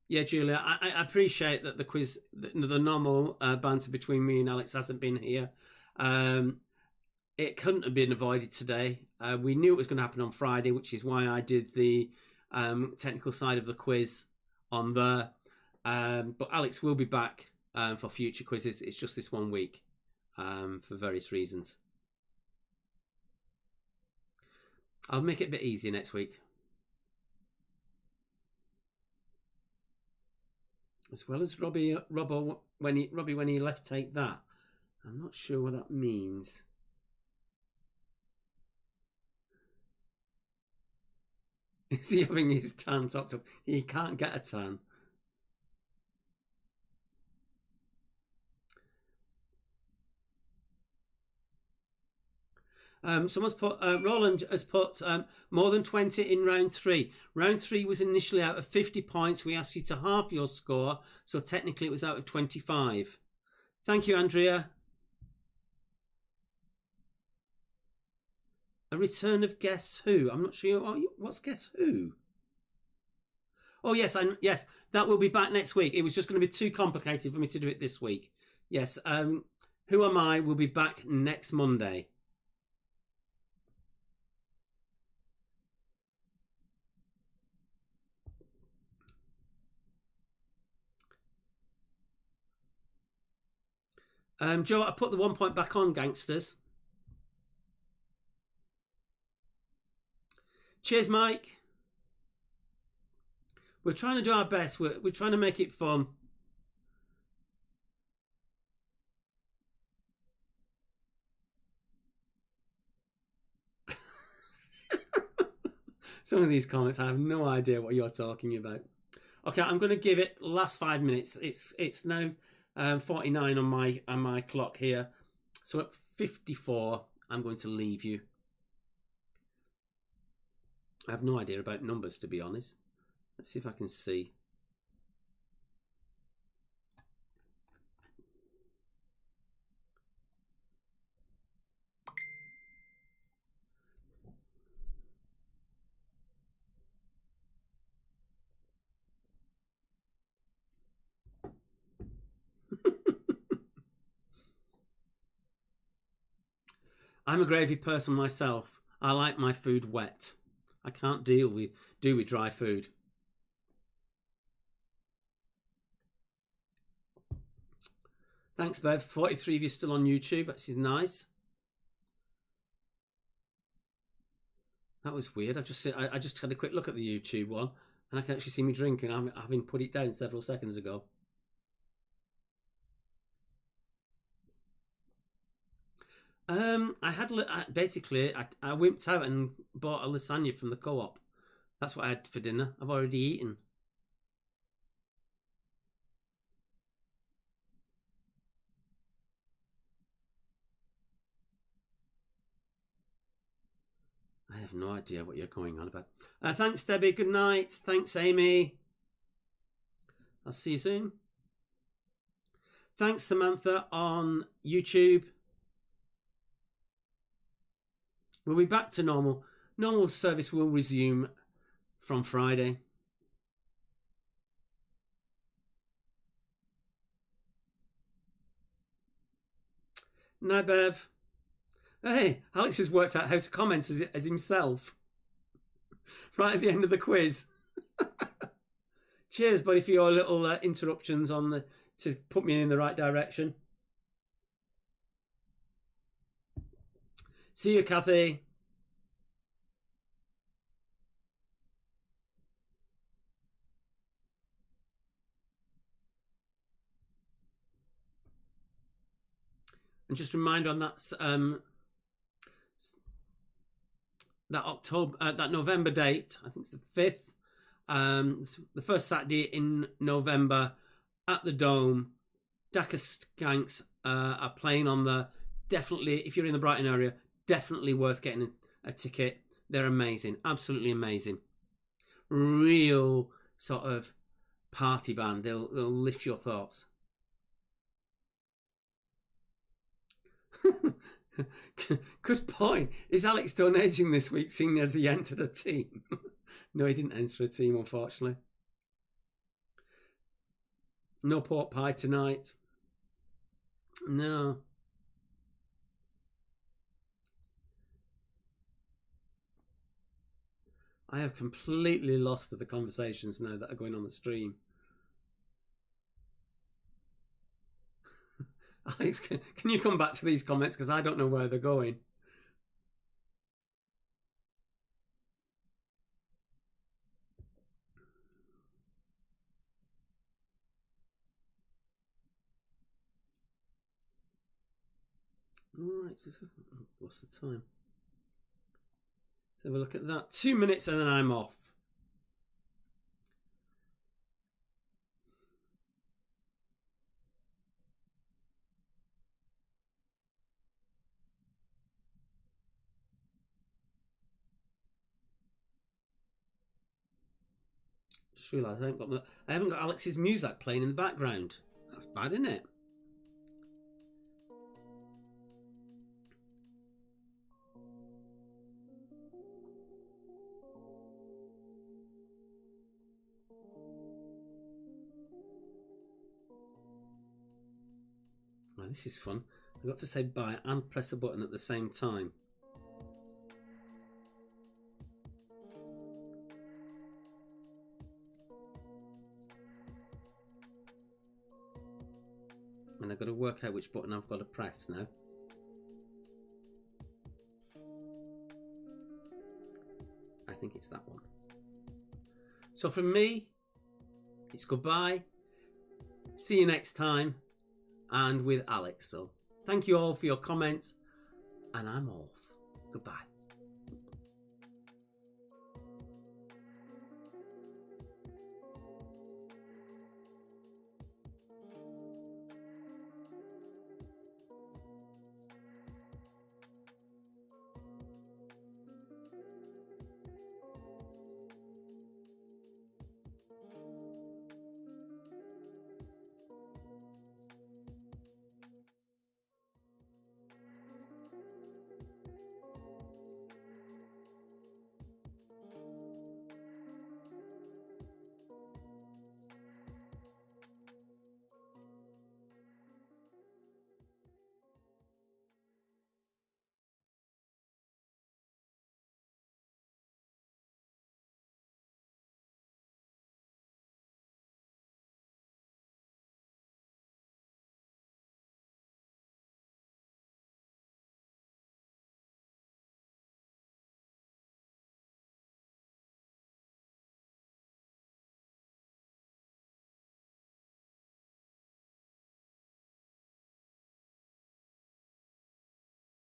Yeah, Julia, I appreciate that the quiz, the normal banter between me and Alex hasn't been here. It couldn't have been avoided today. We knew it was going to happen on Friday, which is why I did the technical side of the quiz on there. But Alex will be back for future quizzes. It's just this 1 week for various reasons. I'll make it a bit easier next week. As well as Robbie when he left Take That. I'm not sure what that means. Is he having his tan topped up? He can't get a tan. Someone's put, Roland has put more than 20 in round 3. Round 3 was initially out of 50 points. We asked you to half your score, so technically it was out of 25. Thank you, Andrea. A return of Guess Who. I'm not sure. What's Guess Who? Oh, yes, yes, that will be back next week. It was just going to be too complicated for me to do it this week. Yes, Who Am I will be back next Monday. Joe, I put the 1 point back on, gangsters. Cheers, Mike. We're trying to do our best. We're trying to make it fun. Some of these comments, I have no idea what you're talking about. Okay, I'm going to give it last 5 minutes. It's now 49 on my clock here. So at 54, I'm going to leave you. I have no idea about numbers, to be honest. Let's see if I can see. I'm a gravy person myself. I like my food wet. I can't do with dry food. Thanks, Bev. 43 of you still on YouTube. This is nice. That was weird. I just had a quick look at the YouTube one, and I can actually see me drinking, having put it down several seconds ago. I had basically I wimped out and bought a lasagna from the co-op. That's what I had for dinner. I've already eaten. I have no idea what you're going on about. Thanks, Debbie. Good night. Thanks, Amy. I'll see you soon. Thanks, Samantha, on YouTube. We'll be back to normal. Normal service will resume from Friday. No, Bev. Hey, Alex has worked out how to comment as himself. Right at the end of the quiz. Cheers, buddy, for your little interruptions to put me in the right direction. See you, Kathy. And just a reminder on that November date. I think it's the 5th. It's the first Saturday in November at the Dome. Dakka Skanks are playing on the. Definitely, if you're in the Brighton area, definitely worth getting a ticket. They're amazing, absolutely amazing. Real sort of party band. They'll lift your thoughts. Good point. Is Alex donating this week, seeing as he entered a team? No, he didn't enter a team, unfortunately. No pork pie tonight. No. I have completely lost the conversations now that are going on the stream. Alex, can you come back to these comments, because I don't know where they're going. All right, what's the time? Let's have a look at that. 2 minutes and then I'm off. Just realised I haven't got Alex's music playing in the background. That's bad, isn't it? Oh, this is fun. I've got to say bye and press a button at the same time. And I've got to work out which button I've got to press now. I think it's that one. So for me, It's goodbye. See you next time. And with Alex. So thank you all for your comments. And I'm off. Goodbye.